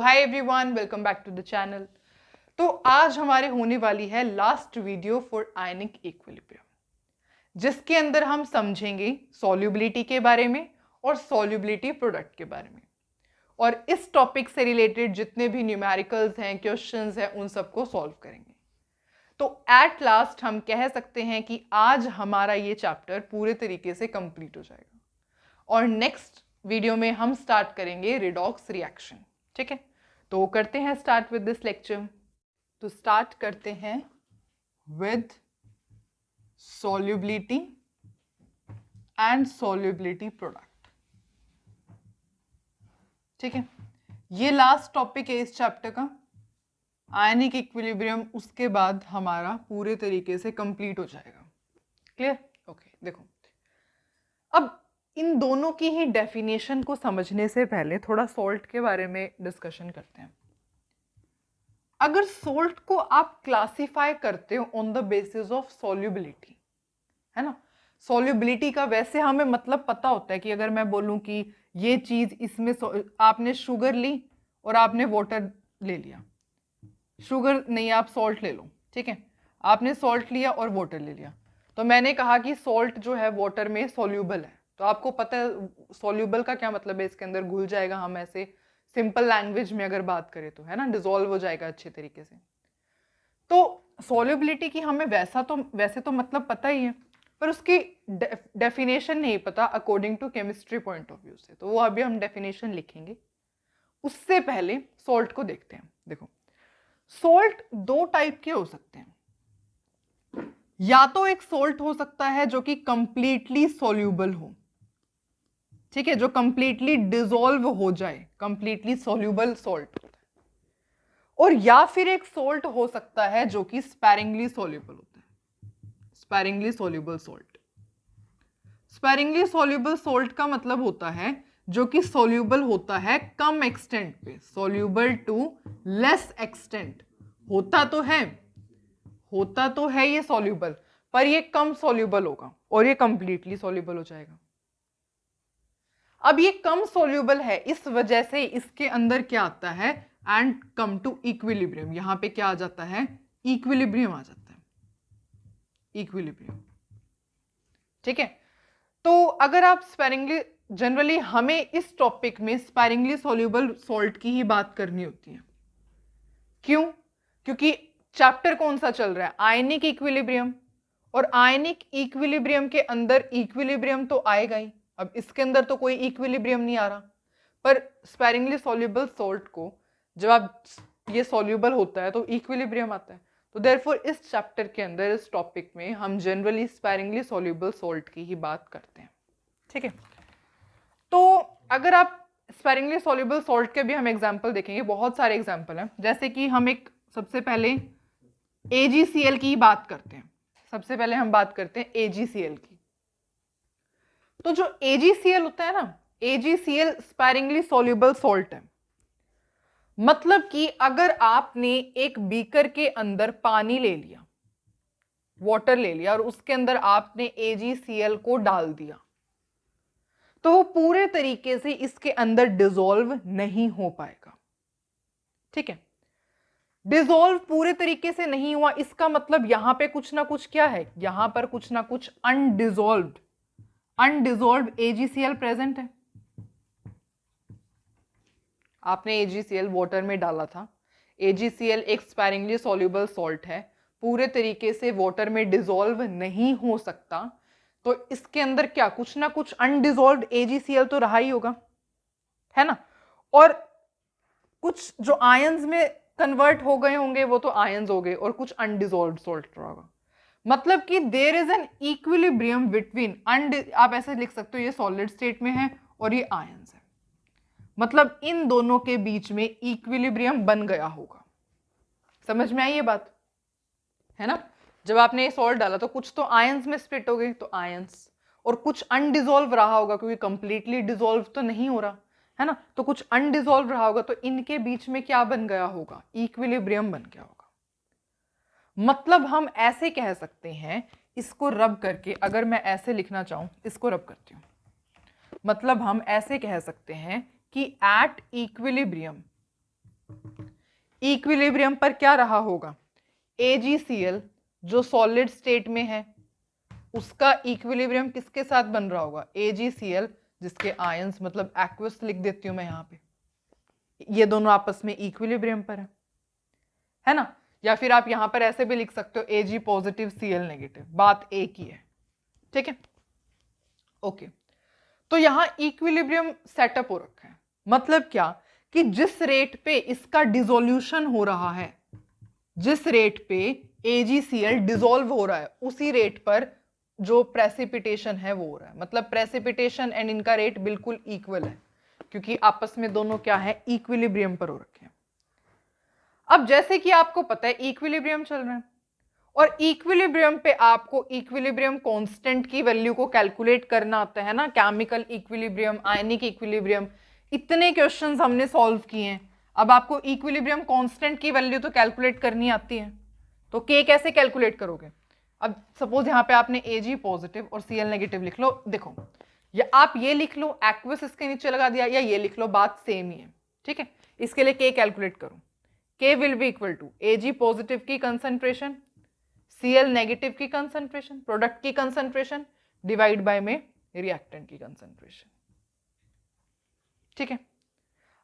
Hi everyone, welcome back to the channel. तो आज हमारे होने वाली है last video for ionic equilibrium, जिसके अंदर हम समझेंगे सॉल्युबिलिटी के बारे में और सॉल्युबिलिटी प्रोडक्ट के बारे में, और इस टॉपिक से रिलेटेड जितने भी न्यूमेरिकल्स हैं, क्वेश्चंस हैं, उन सबको सॉल्व करेंगे। तो एट लास्ट हम कह सकते हैं कि आज हमारा ये चैप्टर पूरे तरीके से कंप्लीट हो जाएगा और नेक्स्ट वीडियो में हम स्टार्ट करेंगे रिडॉक्स रिएक्शन। ठीक है, तो करते हैं स्टार्ट विद दिस लेक्चर। तो स्टार्ट करते हैं with solubility and solubility product. ठीक है, ये लास्ट टॉपिक है इस चैप्टर का, आयनिक इक्विलिब्रियम। उसके बाद हमारा पूरे तरीके से कंप्लीट हो जाएगा। क्लियर? ओके, देखो अब इन दोनों की ही डेफिनेशन को समझने से पहले थोड़ा सॉल्ट के बारे में डिस्कशन करते हैं। अगर सॉल्ट को आप क्लासिफाई करते हो on the basis of solubility, है ना, सॉल्युबिलिटी का वैसे हमें मतलब पता होता है कि अगर मैं बोलूं कि ये चीज इसमें, आपने शुगर ली और आपने वाटर ले लिया, शुगर नहीं आप सॉल्ट ले लो, ठीक है, आपने सॉल्ट लिया और वाटर ले लिया, तो मैंने कहा कि सॉल्ट जो है वाटर में सॉल्यूबल है। तो आपको पता है सॉल्यूबल का क्या मतलब है, इसके अंदर घुल जाएगा, हम ऐसे सिंपल लैंग्वेज में अगर बात करें तो, है ना, डिसॉल्व हो जाएगा अच्छे तरीके से। तो सॉल्युबिलिटी की हमें वैसे तो मतलब पता ही है, पर उसकी डेफिनेशन नहीं पता according to chemistry point of view से, तो वो अभी हम डेफिनेशन लिखेंगे। उससे पहले सॉल्ट को देखते हैं। देखो, सॉल्ट दो टाइप के हो सकते हैं। या तो एक सॉल्ट हो सकता है जो कि कंप्लीटली सॉल्यूबल हो, ठीक है, जो कंप्लीटली डिसॉल्व हो जाए, कंप्लीटली सॉल्यूबल सॉल्ट होता है। और या फिर एक सॉल्ट हो सकता है जो कि स्पैरिंगली सॉल्यूबल होता है, sparingly soluble salt. Sparingly soluble salt का मतलब होता है जो कि सॉल्यूबल होता है कम एक्सटेंट पे, सॉल्यूबल टू लेस एक्सटेंट। होता तो है ये सॉल्यूबल, पर ये कम सॉल्यूबल होगा और ये कंप्लीटली सॉल्यूबल हो जाएगा। अब ये कम सॉल्यूबल है, इस वजह से इसके अंदर क्या आता है, एंड कम टू इक्विलिब्रियम। यहां पे क्या आ जाता है, इक्विलिब्रियम आ जाता है, इक्विलिब्रियम। ठीक है, तो अगर आप स्पैरिंगली, जनरली हमें इस टॉपिक में स्पैरिंगली सॉल्यूबल सॉल्ट की ही बात करनी होती है। क्यों? क्योंकि चैप्टर कौन सा चल रहा है, आयनिक इक्विलिब्रियम, और आयनिक इक्विलिब्रियम के अंदर इक्विलिब्रियम तो आएगा ही। अब इसके अंदर तो कोई इक्विलिब्रियम नहीं आ रहा, पर स्पैरिंगली सॉल्यूबल सॉल्ट को जब आप ये सॉल्यूबल होता है तो इक्विलिब्रियम आता है। तो देयरफॉर इस चैप्टर के अंदर, इस टॉपिक में हम जनरली स्पैरिंगली सॉल्यूबल सॉल्ट की ही बात करते हैं। ठीक है, तो अगर आप स्पैरिंगली सॉल्यूबल सॉल्ट के भी हम एग्जाम्पल देखेंगे, बहुत सारे एग्जाम्पल हैं। जैसे कि हम एक सबसे पहले AgCl की बात करते हैं। सबसे पहले हम बात करते हैं AgCl की। तो जो AgCl होता है ना, AgCl स्पैरिंगली सॉल्यूबल सॉल्ट है। मतलब कि अगर आपने एक बीकर के अंदर पानी ले लिया, वाटर ले लिया, और उसके अंदर आपने AgCl को डाल दिया, तो वो पूरे तरीके से इसके अंदर डिसॉल्व नहीं हो पाएगा। ठीक है, डिसॉल्व पूरे तरीके से नहीं हुआ, इसका मतलब यहां पे कुछ ना कुछ क्या है, यहां पर कुछ ना कुछ अनडिसॉल्व्ड AgCl प्रेजेंट है। आपने AgCl वाटर में डाला था, AgCl एक स्पैरिंगली सॉल्यूबल सॉल्ट है, पूरे तरीके से वाटर में डिसॉल्व नहीं हो सकता, तो इसके अंदर क्या, कुछ ना कुछ अनडिसॉल्व्ड AgCl तो रहा ही होगा, है ना। और कुछ जो आयंस में कन्वर्ट हो गए होंगे वो तो आयंस हो गए, और कुछ अनडिसॉल्व्ड सॉल्ट रहा होगा। मतलब कि there is an equilibrium between, आप ऐसे लिख सकते हो, ये सॉलिड स्टेट में है और ये आयंस है, मतलब इन दोनों के बीच में इक्विलिब्रियम बन गया होगा। समझ में आई ये बात, है ना। जब आपने ये सॉल्ट डाला तो कुछ तो आयंस में स्प्लिट हो गए, तो आयंस, और कुछ अनडिसॉल्व रहा होगा, क्योंकि कंप्लीटली डिसॉल्व तो नहीं हो रहा है ना, तो कुछ अनडिसॉल्व रहा होगा, तो इनके बीच में क्या बन गया होगा, इक्विलिब्रियम बन गया होगा। मतलब हम ऐसे कह सकते हैं, इसको रब करके अगर मैं ऐसे लिखना चाहूं, इसको रब करती हूं, मतलब हम ऐसे कह सकते हैं कि एट इक्विलिब्रियम इक्विलिब्रियम पर क्या रहा होगा, AgCl जो सॉलिड स्टेट में है उसका इक्विलिब्रियम किसके साथ बन रहा होगा, AgCl जिसके आयंस मतलब एक्वस लिख देती हूं मैं यहाँ पे, ये दोनों आपस में इक्विलिब्रियम पर है ना। या फिर आप यहां पर ऐसे भी लिख सकते हो Ag पॉजिटिव Cl नेगेटिव, बात एक ही है, ठीक है। ओके, तो यहां इक्विलिब्रियम सेटअप हो रखा है, मतलब क्या कि जिस रेट पे इसका डिसोल्यूशन हो रहा है, जिस रेट पे AgCl डिसॉल्व हो रहा है उसी रेट पर जो प्रेसिपिटेशन है वो हो रहा है, मतलब प्रेसिपिटेशन एंड इनका रेट बिल्कुल इक्वल है क्योंकि आपस में दोनों क्या है, इक्विलिब्रियम पर हो रखे हैं। अब जैसे कि आपको पता है इक्विलिब्रियम चल रहा है और इक्विलिब्रियम पे आपको इक्विलिब्रियम कांस्टेंट की वैल्यू को कैलकुलेट करना आता है ना, केमिकल इक्विलिब्रियम, आयनिक इक्विलिब्रियम, इतने क्वेश्चंस हमने सॉल्व किए हैं। अब आपको इक्विलिब्रियम कांस्टेंट की वैल्यू तो कैलकुलेट करनी आती है, तो के कैसे कैलकुलेट करोगे। अब सपोज यहाँ पे आपने Ag पॉजिटिव और Cl नेगेटिव लिख लो, देखो या आप ये लिख लो एक्वस इसके नीचे लगा दिया, या ये लिख लो, बात सेम ही है, ठीक है। इसके लिए के कैलकुलेट करो, K will be equal to Ag positive की कंसंट्रेशन, Cl नेगेटिव की कंसंट्रेशन, प्रोडक्ट की कंसंट्रेशन डिवाइड बाय में रिएक्टेंट की कंसंट्रेशन, ठीक है।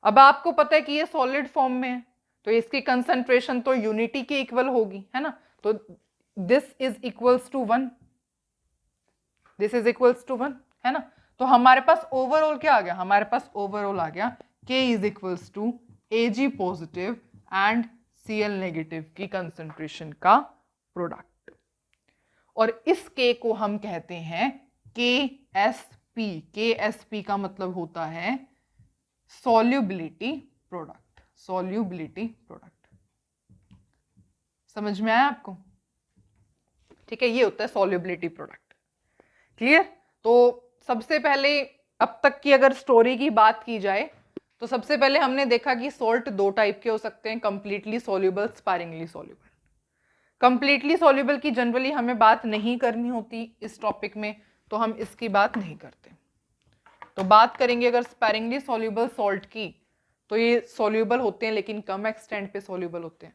अब आपको पता है कि ये सॉलिड फॉर्म में है तो इसकी कंसंट्रेशन तो यूनिटी के इक्वल होगी, है ना, तो this is equals to 1, this is equals to 1, है ना। तो हमारे पास ओवरऑल क्या आ गया, हमारे पास ओवरऑल आ गया K is equals to Ag positive and Cl negative की कंसंट्रेशन का प्रोडक्ट, और इस K को हम कहते हैं KSP। KSP का मतलब होता है सॉल्युबिलिटी प्रोडक्ट, सॉल्युबिलिटी प्रोडक्ट, समझ में आया आपको, ठीक है, ये होता है सॉल्युबिलिटी प्रोडक्ट, क्लियर। तो सबसे पहले अब तक की अगर स्टोरी की बात की जाए तो सबसे पहले हमने देखा कि सॉल्ट दो टाइप के हो सकते हैं, completely soluble, sparingly soluble. Completely soluble की जनरली हमें बात नहीं करनी होती इस टॉपिक में, तो हम इसकी बात नहीं करते। तो बात करेंगे अगर स्पैरिंगली सॉल्युबल सॉल्ट की, तो ये सॉल्युबल होते हैं लेकिन कम एक्सटेंट पे सॉल्युबल होते हैं।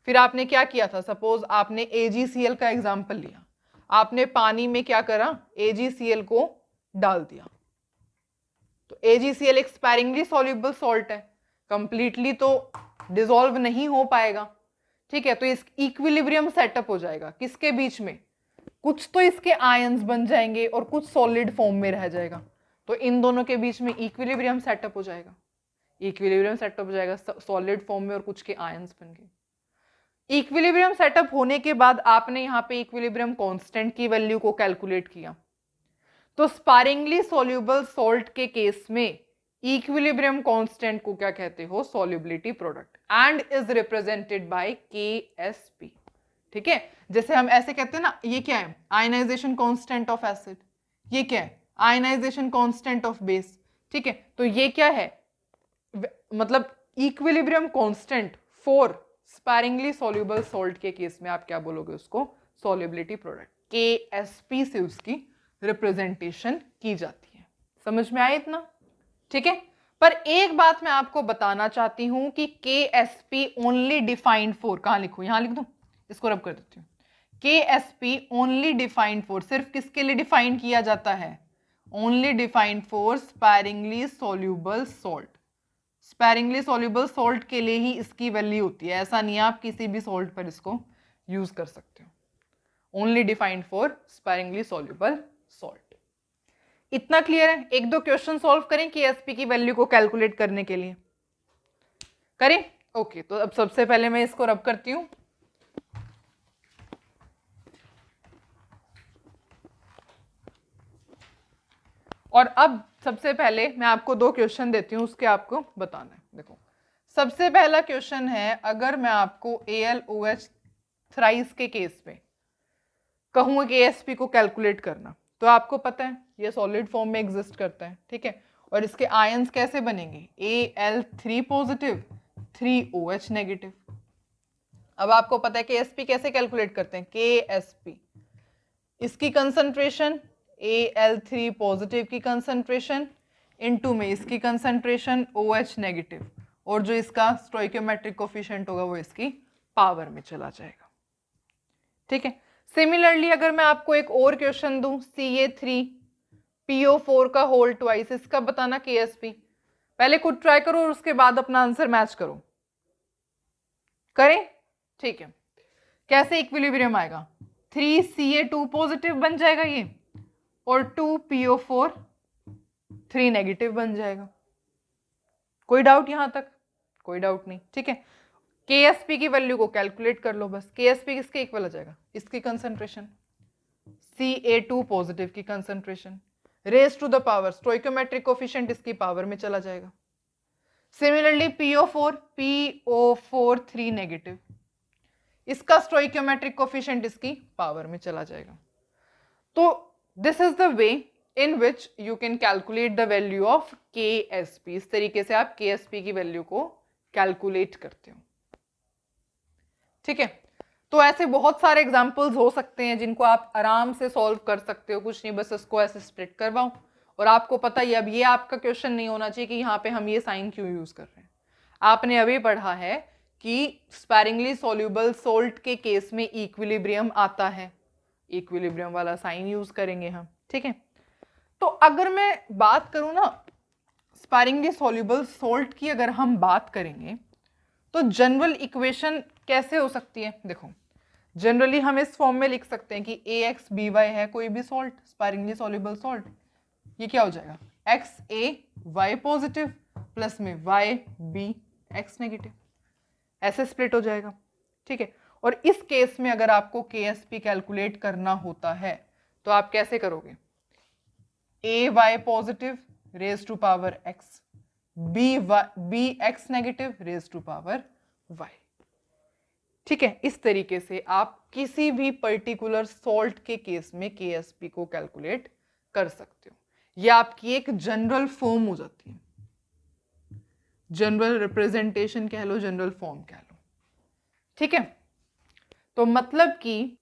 फिर आपने क्या किया था, सपोज आपने AgCl का एग्जाम्पल लिया, आपने पानी में क्या करा, AgCl को डाल दिया, तो AgCl एक स्पैरिंगली सॉल्युबल सॉल्ट है, कंप्लीटली तो डिसॉल्व नहीं हो पाएगा, ठीक है। तो इस इक्विलिब्रियम सेटअप हो जाएगा किसके बीच में, कुछ तो इसके आयंस बन जाएंगे और कुछ सॉलिड फॉर्म में रह जाएगा, तो इन दोनों के बीच में इक्विलिब्रियम सेटअप हो जाएगा, इक्विलिब्रियम सेटअप हो जाएगा सॉलिड फॉर्म में और कुछ के आयंस बन गए। इक्विलिब्रियम सेटअप होने के बाद आपने यहाँ पे इक्विलिब्रियम कांस्टेंट की वैल्यू को कैलकुलेट किया, तो स्पैरिंगली सॉल्युबल सॉल्ट के केस में इक्विलिब्रियम कांस्टेंट को क्या कहते हो, solubility product, and is represented by KSP, ठीक है। जैसे हम ऐसे कहते हैं ना, ये क्या है, आयनाइजेशन कांस्टेंट ऑफ एसिड, ये क्या है, आयनाइजेशन कांस्टेंट ऑफ बेस, ठीक है। तो ये क्या है, मतलब equilibrium constant for sparingly soluble salt के केस में आप क्या बोलोगे उसको, सॉल्युबिलिटी प्रोडक्ट, KSP से उसकी रिप्रेजेंटेशन की जाती है। समझ में आया इतना, ठीक है। पर एक बात मैं आपको बताना चाहती हूं कि KSP ओनली डिफाइंड फॉर, कहां लिखूं, यहां लिख दूं, इसको रब कर देती हूं, KSP ओनली डिफाइंड फॉर, सिर्फ किसके लिए डिफाइन किया जाता है, only defined for sparingly soluble salt, sparingly soluble salt के लिए ही इसकी वैल्यू होती है, ऐसा नहीं है आप किसी भी सॉल्ट पर इसको यूज कर सकते हो, only defined for sparingly soluble salt. इतना क्लियर है। एक दो क्वेश्चन सॉल्व करें KSP की वैल्यू को कैलकुलेट करने के लिए, करें। ओके, तो अब सबसे पहले मैं इसको रब करती हूं, और अब सबसे पहले मैं आपको दो क्वेश्चन देती हूं, उसके आपको बताना है। देखो सबसे पहला क्वेश्चन है, अगर मैं आपको AlOH थ्राइस के केस में कहूँ KSP को कैलकुलेट करना, तो आपको पता है ये सॉलिड फॉर्म में एग्जिस्ट करता है, ठीक है, और इसके आयंस कैसे बनेंगे, Al3 पॉजिटिव 3OH नेगेटिव। अब आपको पता है KSP कैसे कैलकुलेट करते हैं, KSP इसकी कंसंट्रेशन Al3 पॉजिटिव की कंसंट्रेशन इनटू में इसकी कंसंट्रेशन OH नेगेटिव, और जो इसका स्टोइकियोमेट्रिक कोफिशिएंट होगा वो इसकी पावर में चला जाएगा। ठीक है, सिमिलरली अगर मैं आपको एक और क्वेश्चन दूं, Ca3PO4 का होल ट्वाइस, इसका बताना Ksp। पहले खुद ट्राई करो और उसके बाद अपना आंसर मैच करो। करें? ठीक है, कैसे इक्विलिब्रियम आएगा? 3Ca2 पॉजिटिव बन जाएगा ये, और 2PO4 3 नेगेटिव बन जाएगा। कोई डाउट यहां तक? कोई डाउट नहीं। ठीक है, Ksp की वैल्यू को कैलकुलेट कर लो बस। Ksp किसके इक्वल आ जाएगा? इसकी कंसंट्रेशन, Ca2 पॉजिटिव की concentration, raise to the power, stoichiometric coefficient इसकी पावर में चला जाएगा। सिमिलरली PO4 3 नेगेटिव, इसका स्टोइकियोमेट्रिक कोफिशिएंट इसकी पावर में चला जाएगा। तो this is the way in which you can calculate the value of Ksp। इस तरीके से आप Ksp की वैल्यू को कैलकुलेट करते हो। ठीक है, तो ऐसे बहुत सारे एग्जाम्पल्स हो सकते हैं जिनको आप आराम से सॉल्व कर सकते हो। कुछ नहीं, बस इसको ऐसे स्प्लिट करवाओ और आपको पता ही, अब ये आपका क्वेश्चन नहीं होना चाहिए कि यहाँ पे हम ये साइन क्यों यूज कर रहे हैं। आपने अभी पढ़ा है कि स्पैरिंगली सॉल्युबल सोल्ट के केस में इक्विलिब्रियम आता है, इक्विलिब्रियम वाला साइन यूज करेंगे हम। ठीक है, तो अगर मैं बात करूं ना स्पैरिंगली सॉल्युबल सोल्ट की, अगर हम बात करेंगे तो जनरल इक्वेशन कैसे हो सकती है? देखो, जनरली हम इस फॉर्म में लिख सकते हैं कि AXBY है कोई भी सॉल्ट, स्पैरिंगली सॉल्युबल सॉल्ट। ये क्या हो जाएगा? XAY पॉजिटिव प्लस में YBX नेगेटिव, ऐसे स्प्लिट हो जाएगा। ठीक है, और इस केस में अगर आपको Ksp कैलकुलेट करना होता है तो आप कैसे करोगे? AY positive raise to power X, BX negative raise to power Y। ठीक है, इस तरीके से आप किसी भी पर्टिकुलर सॉल्ट के केस में Ksp को कैलकुलेट कर सकते हो। यह आपकी एक जनरल फॉर्म हो जाती है, जनरल रिप्रेजेंटेशन कह लो, जनरल फॉर्म कह लो। ठीक है, तो मतलब कि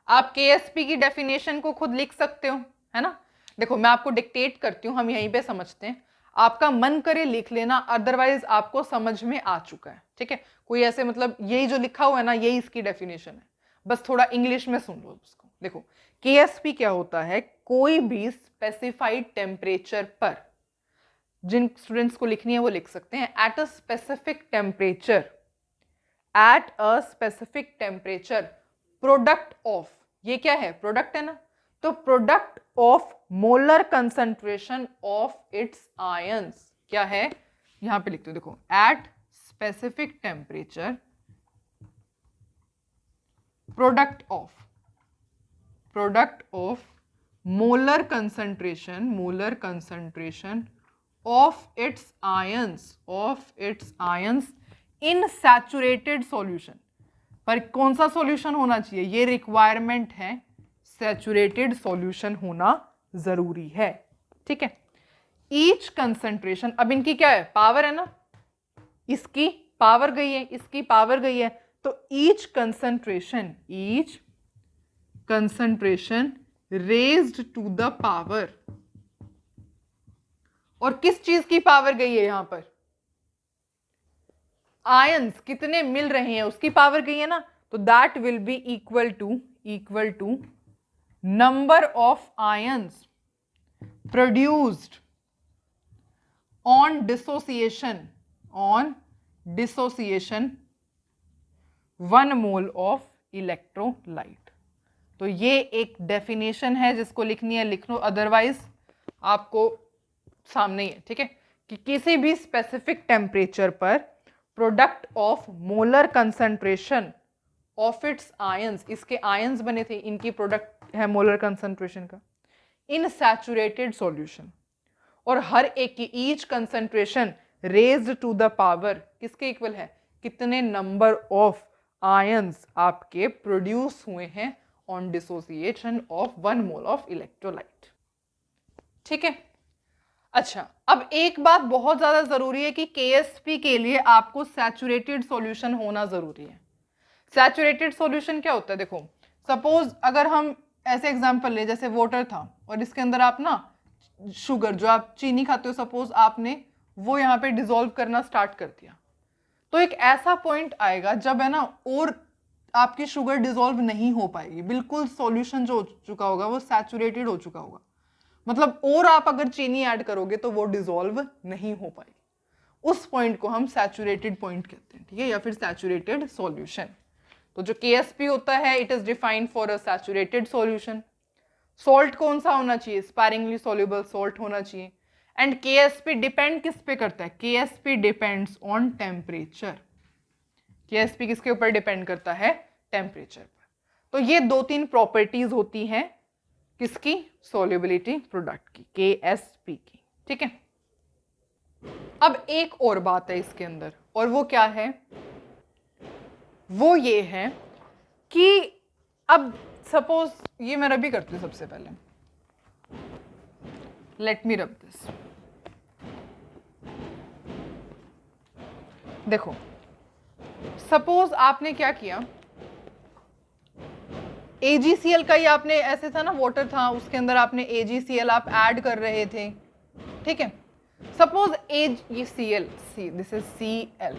आप Ksp की डेफिनेशन को खुद लिख सकते हो, है ना। देखो, मैं आपको डिक्टेट करती हूँ, हम यहीं पे समझते हैं, आपका मन करे लिख लेना, अदरवाइज आपको समझ में आ चुका है। ठीक है, कोई ऐसे मतलब यही जो लिखा हुआ है ना, यही इसकी डेफिनेशन है, बस थोड़ा इंग्लिश में सुन लो उसको। देखो, Ksp क्या होता है? कोई भी स्पेसिफाइड टेम्परेचर पर, जिन स्टूडेंट्स को लिखनी है वो लिख सकते हैं, at a specific temperature, at a specific temperature, product of, ये क्या है? प्रोडक्ट है ना, तो product of molar concentration of its ions क्या है? यहां पे लिखते हो, देखो, at specific temperature product of molar concentration of its ions in saturated solution. पर कौन सा सॉल्यूशन होना चाहिए? ये रिक्वायरमेंट है, सैचुरेटेड सॉल्यूशन होना जरूरी है। ठीक है, ईच कंसंट्रेशन, अब इनकी क्या है? पावर है ना, इसकी पावर गई है, इसकी पावर गई है, तो each concentration raised to the power, और किस चीज की पावर गई है? यहां पर आयंस कितने मिल रहे हैं उसकी पावर गई है ना, तो that will be equal to number of ions produced on dissociation 1 mole of electrolyte. तो ये एक डेफिनेशन है, जिसको लिखनी है लिख लो, अदरवाइज आपको सामने ही है। ठीक है, कि किसी भी स्पेसिफिक टेम्परेचर पर product of molar concentration of its ions, इसके आयंस बने थे, इनकी प्रोडक्ट है मोलर कंसंट्रेशन का, इन सैचुरेटेड सॉल्यूशन, और हर एक की each concentration raised to the power किसके इक्वल है? कितने नंबर ऑफ आयंस आपके प्रोड्यूस हुए हैं on dissociation of 1 mole of electrolyte. ठीक है, अच्छा, अब एक बात बहुत ज्यादा जरूरी है कि Ksp के लिए आपको सैचुरेटेड सॉल्यूशन होना जरूरी है। सैचुरेटेड सॉल्यूशन क्या होता है? देखो, सपोज अगर हम ऐसे एग्जांपल ले, जैसे वाटर था और इसके अंदर आप ना शुगर, जो आप चीनी खाते हो, सपोज आपने वो यहाँ पे डिसॉल्व करना स्टार्ट कर दिया, तो एक ऐसा पॉइंट आएगा जब है ना और आपकी शुगर डिसॉल्व नहीं हो पाएगी, बिल्कुल सॉल्यूशन जो हो चुका होगा वो सैचुरेटेड हो चुका होगा, मतलब और आप अगर चीनी ऐड करोगे तो वो डिसॉल्व नहीं हो पाएगी। उस पॉइंट को हम सैचुरेटेड पॉइंट कहते हैं, ठीक है, या फिर सैचुरेटेड सॉल्यूशन। तो जो KSP होता है it is defined for a saturated solution. Salt कौन सा होना चाहिए? स्पैरिंगली सॉल्युबल सॉल्ट होना चाहिए। एंड KSP डिपेंड किस पे करता है? KSP depends on temperature. KSP किसके ऊपर डिपेंड करता है? टेम्परेचर पर। तो ये 2-3 प्रॉपर्टीज होती हैं किसकी? सॉल्युबिलिटी प्रोडक्ट की, KSP की, ठीक है। अब एक और बात है इसके अंदर, और वो क्या है? वो ये है कि अब सपोज ये मैं रब ही करती हूँ सबसे पहले, लेट मी रब दिस। देखो सपोज आपने क्या किया, AgCl का ही आपने, ऐसे था ना वाटर था उसके अंदर आपने AgCl आप ऐड कर रहे थे, ठीक है। सपोज ये Cl, this is Cl।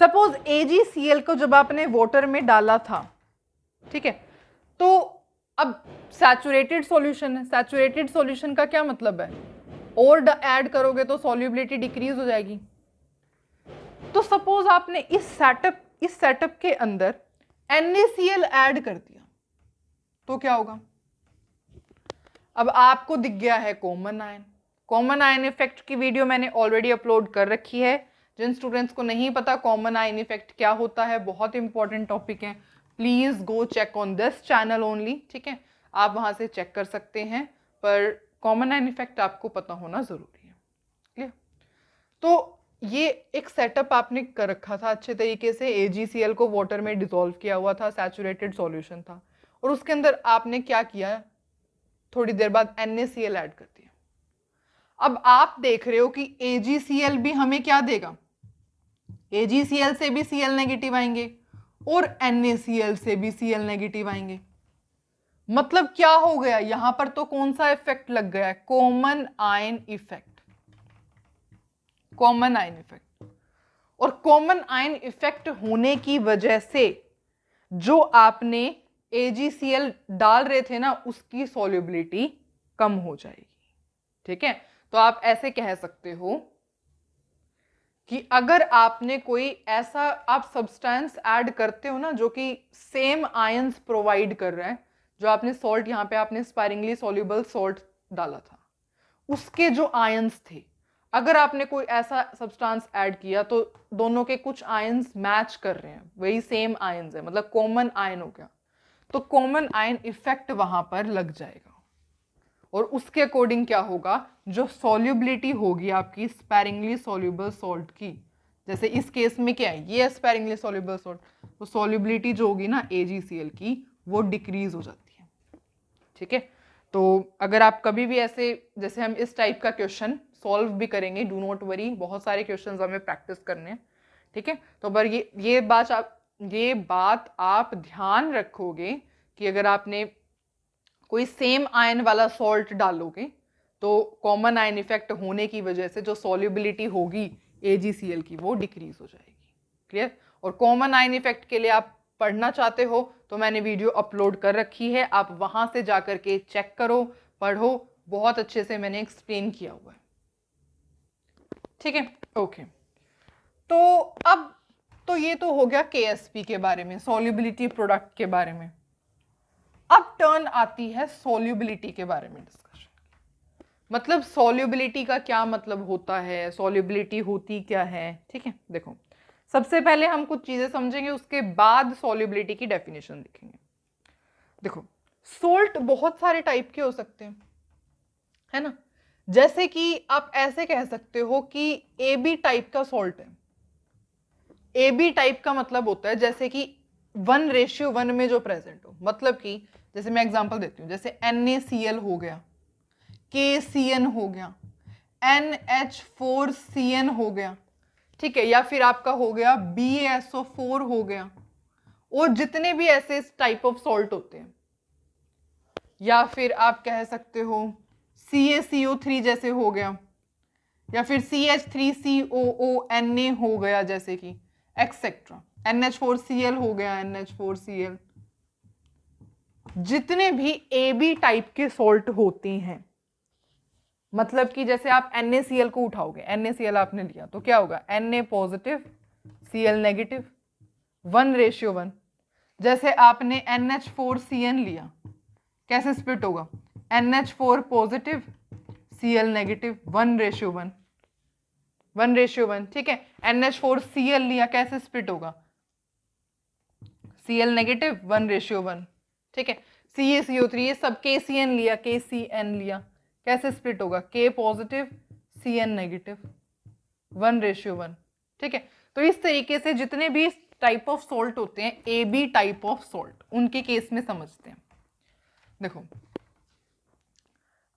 Suppose AgCl को जब आपने वाटर में डाला था, ठीक है, तो अब सैचुरेटेड सॉल्यूशन है। सैचुरेटेड सॉल्यूशन का क्या मतलब है? और ऐड करोगे तो सॉल्युबिलिटी डिक्रीज हो जाएगी। तो सपोज आपने इस सेटअप के अंदर NaCl ऐड कर दिया तो क्या होगा? अब आपको दिख गया है common ion. Common ion effect की वीडियो मैंने ऑलरेडी अपलोड कर रखी है। जिन स्टूडेंट्स को नहीं पता कॉमन आयन इफेक्ट क्या होता है, बहुत इंपॉर्टेंट टॉपिक है, please go check on this channel only, ठीक है, आप वहां से चेक कर सकते हैं, पर कॉमन आयन इफेक्ट आपको पता होना जरूरी है। क्लियर? तो ये एक सेटअप आपने कर रखा था अच्छे तरीके से, AgCl को वाटर में डिसॉल्व किया हुआ था, सैचुरेटेड सॉल्यूशन था, और उसके अंदर आपने क्या किया, थोड़ी देर बाद NaCl ऐड कर दिया। अब आप देख रहे हो कि AgCl भी हमें क्या देगा? AgCl से भी Cl नेगेटिव आएंगे और NaCl से भी Cl नेगेटिव आएंगे। मतलब क्या हो गया यहां पर? तो कौन सा इफेक्ट लग गया है? Common ion effect. Common ion effect. और कॉमन आयन इफेक्ट होने की वजह से जो आपने AgCl डाल रहे थे ना, उसकी सॉल्युबिलिटी कम हो जाएगी, ठीक है। तो आप ऐसे कह सकते हो कि अगर आपने कोई ऐसा आप सब्सटेंस ऐड करते हो ना जो कि सेम आयंस प्रोवाइड कर रहा है, जो आपने सॉल्ट, यहाँ पे आपने स्पैरिंगली सॉल्युबल सॉल्ट डाला था, उसके जो आयंस थे, अगर आपने कोई ऐसा सब्सटेंस ऐड किया तो दोनों के कुछ आयंस मैच कर रहे हैं, वही सेम आयंस है, मतलब कॉमन आयन हो गया, तो कॉमन आयन इफेक्ट वहां पर लग जाएगा। और उसके अकॉर्डिंग क्या होगा? जो सॉल्युबिलिटी होगी आपकी स्पैरिंगली सॉल्युबल सॉल्ट की, जैसे इस केस में क्या है, ये स्पैरिंगली सॉल्युबल सॉल्ट, तो सॉल्युबिलिटी जो होगी ना AgCl की, वो डिक्रीज हो जाती है, ठीक है। तो अगर आप कभी भी ऐसे, जैसे हम इस टाइप का क्वेश्चन सॉल्व भी करेंगे, डू नॉट वरी, बहुत सारे क्वेश्चंस हमें प्रैक्टिस करने हैं, ठीक है। तो पर ये बात आप ध्यान रखोगे कि अगर आपने कोई सेम आयन वाला सॉल्ट डालोगे तो कॉमन आयन इफेक्ट होने की वजह से जो सॉल्युबिलिटी होगी AgCl की, वो डिक्रीज हो जाएगी। क्लियर? और कॉमन आयन इफेक्ट के लिए आप पढ़ना चाहते हो तो मैंने वीडियो अपलोड कर रखी है, आप वहां से जाकर के चेक करो, पढ़ो, बहुत अच्छे से मैंने एक्सप्लेन किया हुआ है, ठीक है। ओके, तो अब तो ये तो हो गया KSP के बारे में, सॉल्युबिलिटी प्रोडक्ट के बारे में। अब टर्न आती है सॉल्युबिलिटी के बारे में डिस्कशन। मतलब सॉल्युबिलिटी का क्या मतलब होता है, सॉल्युबिलिटी होती क्या है, ठीक है। देखो सबसे पहले हम कुछ चीजें समझेंगे, उसके बाद सॉल्युबिलिटी की डेफिनेशन देखेंगे। देखो सोल्ट बहुत सारे टाइप के हो सकते हैं, है ना। जैसे कि आप ऐसे कह सकते हो कि AB टाइप का सॉल्ट है। AB टाइप का मतलब होता है जैसे कि 1:1 में जो प्रेजेंट हो, मतलब कि जैसे मैं एग्जांपल देती हूँ, जैसे NaCl हो गया, KCN हो गया, NH4CN हो गया, ठीक है, या फिर आपका हो गया BaSO4 हो गया, और जितने भी ऐसे टाइप ऑफ सॉल्ट होते हैं, या फिर आप कह सकते हो CaCO3 जैसे हो गया, या फिर CH3COO हो गया, जैसे कि एक्सेट्रा, NH4Cl हो गया, NH4Cl। जितने भी AB टाइप के सॉल्ट होते हैं, मतलब कि जैसे आप NaCl को उठाओगे, NaCl आपने लिया तो क्या होगा, Na पॉजिटिव Cl नेगेटिव, 1:1। जैसे आपने NH4Cn लिया, कैसे स्प्लिट होगा, NH4 पॉजिटिव Cl नेगेटिव, 1:1, 1:1। ठीक है, NH4Cl लिया, कैसे स्प्लिट होगा, Cl नेगेटिव 1:1। ठीक है, CaCO3, ये सब KCN लिया, KCN लिया, कैसे स्प्लिट होगा, K पॉजिटिव Cn नेगेटिव, 1:1। ठीक है, तो इस तरीके से जितने भी टाइप ऑफ सॉल्ट होते हैं, AB टाइप ऑफ सॉल्ट, उनके केस में समझते हैं। देखो,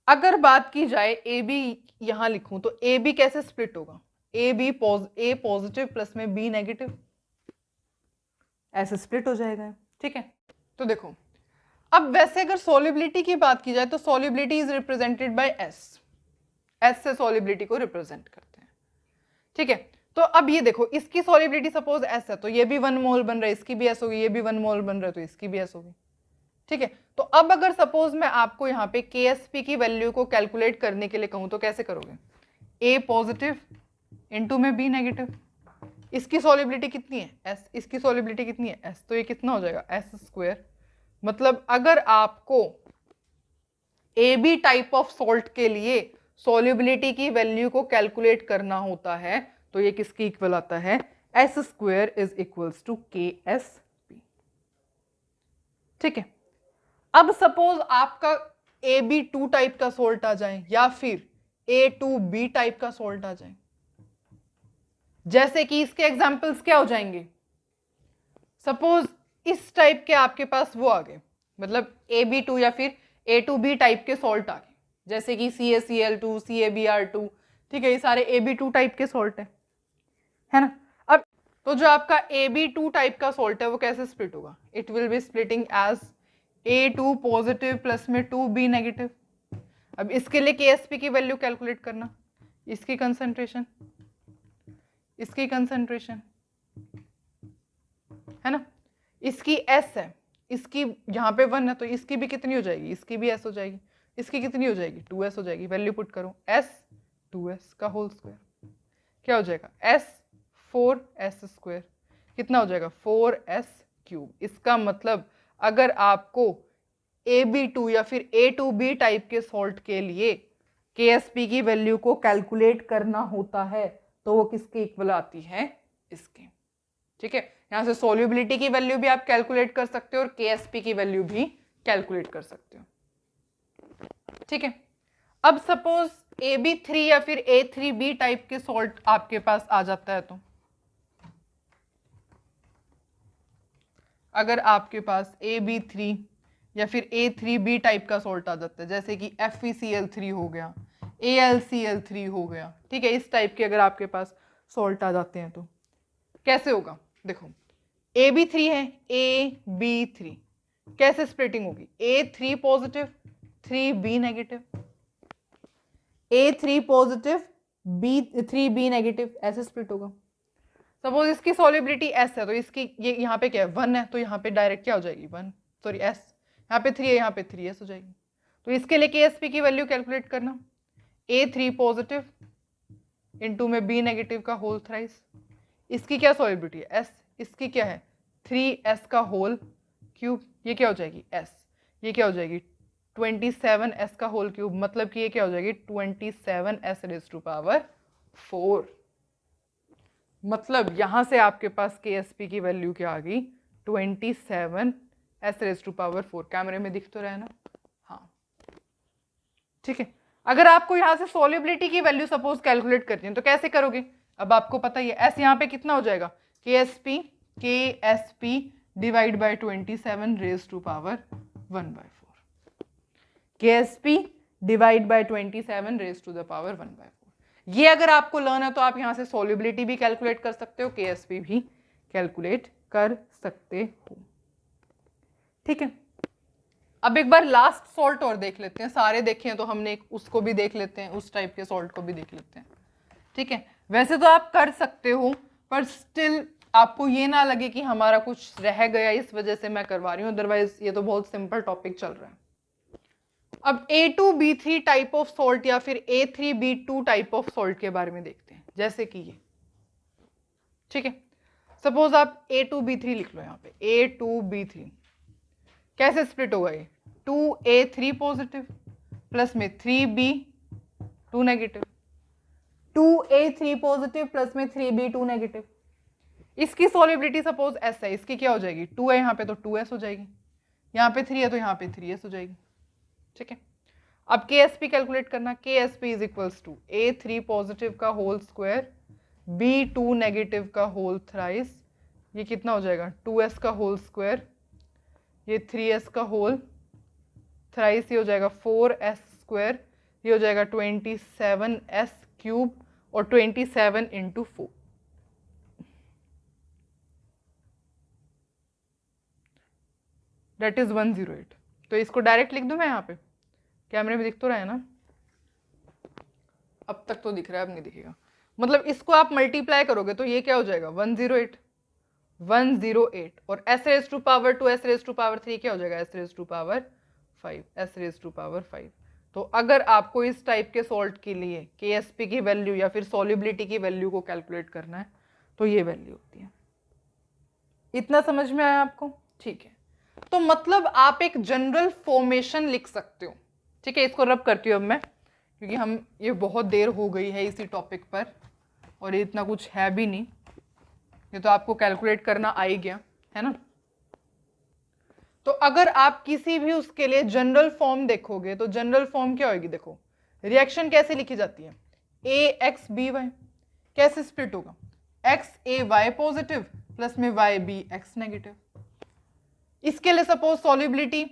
अगर बात की जाए AB, यहां लिखूं तो AB कैसे स्प्लिट होगा, A पॉजिटिव प्लस में B नेगेटिव, ऐसे स्प्लिट हो जाएगा। ठीक है, तो देखो, अब वैसे अगर सॉल्युबिलिटी की बात की जाए तो solubility is represented by S से सॉल्युबिलिटी को रिप्रेजेंट करते हैं। ठीक है, तो अब ये देखो, इसकी सॉल्युबिलिटी सपोज S है तो ये भी 1 मोल बन रहा है, इसकी भी S होगी, ये भी 1 मोल बन रहा है तो इसकी भी S होगी। ठीक है, तो अब अगर सपोज मैं आपको यहाँ पे KSP की वैल्यू को कैलकुलेट करने के लिए कहूँ तो कैसे करोगे, A पॉजिटिव इनटू में B नेगेटिव, इसकी सॉल्युबिलिटी कितनी है S, इसकी सॉल्युबिलिटी कितनी है S, तो ये कितना हो जाएगा S²। मतलब अगर आपको AB टाइप ऑफ सॉल्ट के लिए सॉल्युबिलिटी की वैल्यू को कैलकुलेट करना होता है तो ये किसके इक्वल आता है, S² is equals to KSP। ठीक है, अब सपोज आपका AB2 टाइप का सॉल्ट आ जाए या फिर A2B टाइप का सॉल्ट आ जाए, जैसे कि इसके एग्जांपल्स क्या हो जाएंगे, सपोज इस टाइप के आपके पास वो आ गए, मतलब AB2 या फिर A2B टाइप के सॉल्ट आ गए, जैसे कि CaCl2, CaBr2। ठीक है, ये सारे AB2 टाइप के सॉल्ट है ना। अब तो जो आपका AB2 टाइप का सॉल्ट है वो कैसे स्प्लिट होगा, it will be splitting as A2 positive plus में 2B नेगेटिव। अब इसके लिए KSP की वैल्यू कैलकुलेट करना, इसकी कंसंट्रेशन, इसकी कंसंट्रेशन है ना, इसकी S है, इसकी यहाँ पे 1 है तो इसकी भी कितनी हो जाएगी, इसकी भी S हो जाएगी, इसकी कितनी हो जाएगी 2S हो जाएगी। वैल्यू पुट करो, S 2S का होल स्क्वायर क्या हो जाएगा, S 4S² कितना हो जाएगा 4S³। इसका मतलब अगर आपको AB2 या फिर A2B टाइप के सॉल्ट के लिए KSP की वैल्यू को कैलकुलेट करना होता है तो वो किसके इक्वल आती है, इसके। ठीक है, यहां से सॉल्युबिलिटी की वैल्यू भी आप कैलकुलेट कर सकते हो और KSP की वैल्यू भी कैलकुलेट कर सकते हो। ठीक है, अब सपोज AB3 या फिर A3B टाइप के सॉल्ट आपके पास आ जाता है, तो अगर आपके पास AB3 या फिर A3B टाइप का सॉल्ट आ जाता है, जैसे कि FeCl3 हो गया, AlCl3 हो गया, ठीक है, इस टाइप के अगर आपके पास सॉल्ट आ जाते हैं तो कैसे होगा, देखो AB3 है, AB3 कैसे स्प्लिटिंग होगी, A3 positive 3B negative, A3 positive B3B negative, ऐसे स्प्लिट होगा। सपोज इसकी सॉल्युबिलिटी S है तो इसकी ये यहाँ पे क्या है 1 है तो यहाँ पे डायरेक्ट क्या हो जाएगी 1, सॉरी S, यहाँ पे 3 है, यहाँ पे 3S हो जाएगी। तो इसके लिए KSP की वैल्यू कैलकुलेट करना, A3 पॉजिटिव इनटू में B नेगेटिव का होल थ्राइस, इसकी क्या सॉल्युबिलिटी है S, इसकी क्या है 3S का होल क्यूब, ये क्या हो जाएगी S, ये क्या हो जाएगी 27S का होल क्यूब, मतलब कि ये क्या हो जाएगी 27S⁴। मतलब यहां से आपके पास KSP की वैल्यू क्या आ गई 27S⁴। कैमरे में दिख तो रहा है ना, हाँ ठीक है। अगर आपको यहां से सॉल्युबिलिटी की वैल्यू सपोज कैलकुलेट करनी है तो कैसे करोगे, अब आपको पता ही है S यहाँ पे कितना हो जाएगा KSP divide bye 27⁴ KSP divide bye 27⁴। ये अगर आपको लर्न है तो आप यहां से सॉल्युबिलिटी भी कैलकुलेट कर सकते हो, KSP भी कैलकुलेट कर सकते हो। ठीक है, अब एक बार लास्ट सॉल्ट और देख लेते हैं, सारे देखे हैं तो हमने उसको भी देख लेते हैं, उस टाइप के सॉल्ट को भी देख लेते हैं। ठीक है, वैसे तो आप कर सकते हो, पर स्टिल आपको ये ना लगे कि हमारा कुछ रह गया इस वजह से मैं करवा रही हूँ, अदरवाइज ये तो बहुत सिंपल टॉपिक चल रहा है। अब A2B3 टाइप ऑफ सॉल्ट या फिर A3B2 टाइप ऑफ सॉल्ट के बारे में देखते हैं, जैसे कि ये, ठीक है। सपोज आप A2B3 लिख लो यहाँ पे, A2B3 कैसे स्प्लिट होगा ये, 2A3 पॉजिटिव प्लस में 3B2 negative, 2A3 positive plus में 3B2 नेगेटिव। इसकी सॉल्युबिलिटी सपोज S है, इसकी क्या हो जाएगी, 2 है यहाँ पे तो 2S हो जाएगी, यहाँ पे 3 है तो यहाँ पे 3S हो जाएगी, ठीक है। अब KSP कैलकुलेट करना, KSP is equals to A3 positive का होल स्क्वायर B2 नेगेटिव का होल थ्राइस, ये कितना हो जाएगा 2S का होल स्क्वायर, ये 3S का होल थ्राइस, ये हो जाएगा 4S स्क्वायर, ये हो जाएगा 27S क्यूब और 27 इंटू 4। That is 108। तो इसको डायरेक्ट लिख दूं मैं यहाँ पे, कैमरे में दिख तो रहा है ना, अब तक तो दिख रहा है, अब नहीं दिखेगा। मतलब इसको आप मल्टीप्लाई करोगे तो ये क्या हो जाएगा 108 और S raise to power 2 S raise to power 3 क्या हो जाएगा S raise to power 5 S raise to power 5। तो अगर आपको इस टाइप के सॉल्ट के लिए KSP की वैल्यू या फिर सॉल्युबिलिटी की वैल्यू को कैलकुलेट करना है तो ये वैल्यू होती है। इतना समझ में आया आपको, ठीक है। तो मतलब आप एक जनरल फॉर्मेशन लिख सकते हो, ठीक है। इसको रब करती हूँ अब मैं, क्योंकि हम ये बहुत देर हो गई है इसी टॉपिक पर और ये इतना कुछ है भी नहीं, ये तो आपको कैलकुलेट करना आ ही गया है ना। तो अगर आप किसी भी उसके लिए जनरल फॉर्म देखोगे तो जनरल फॉर्म क्या होगी, देखो रिएक्शन कैसे लिखी जाती है, AXBY कैसे स्प्लिट होगा, XAY पॉजिटिव प्लस में YBX नेगेटिव। इसके लिए सपोज सॉल्युबिलिटी,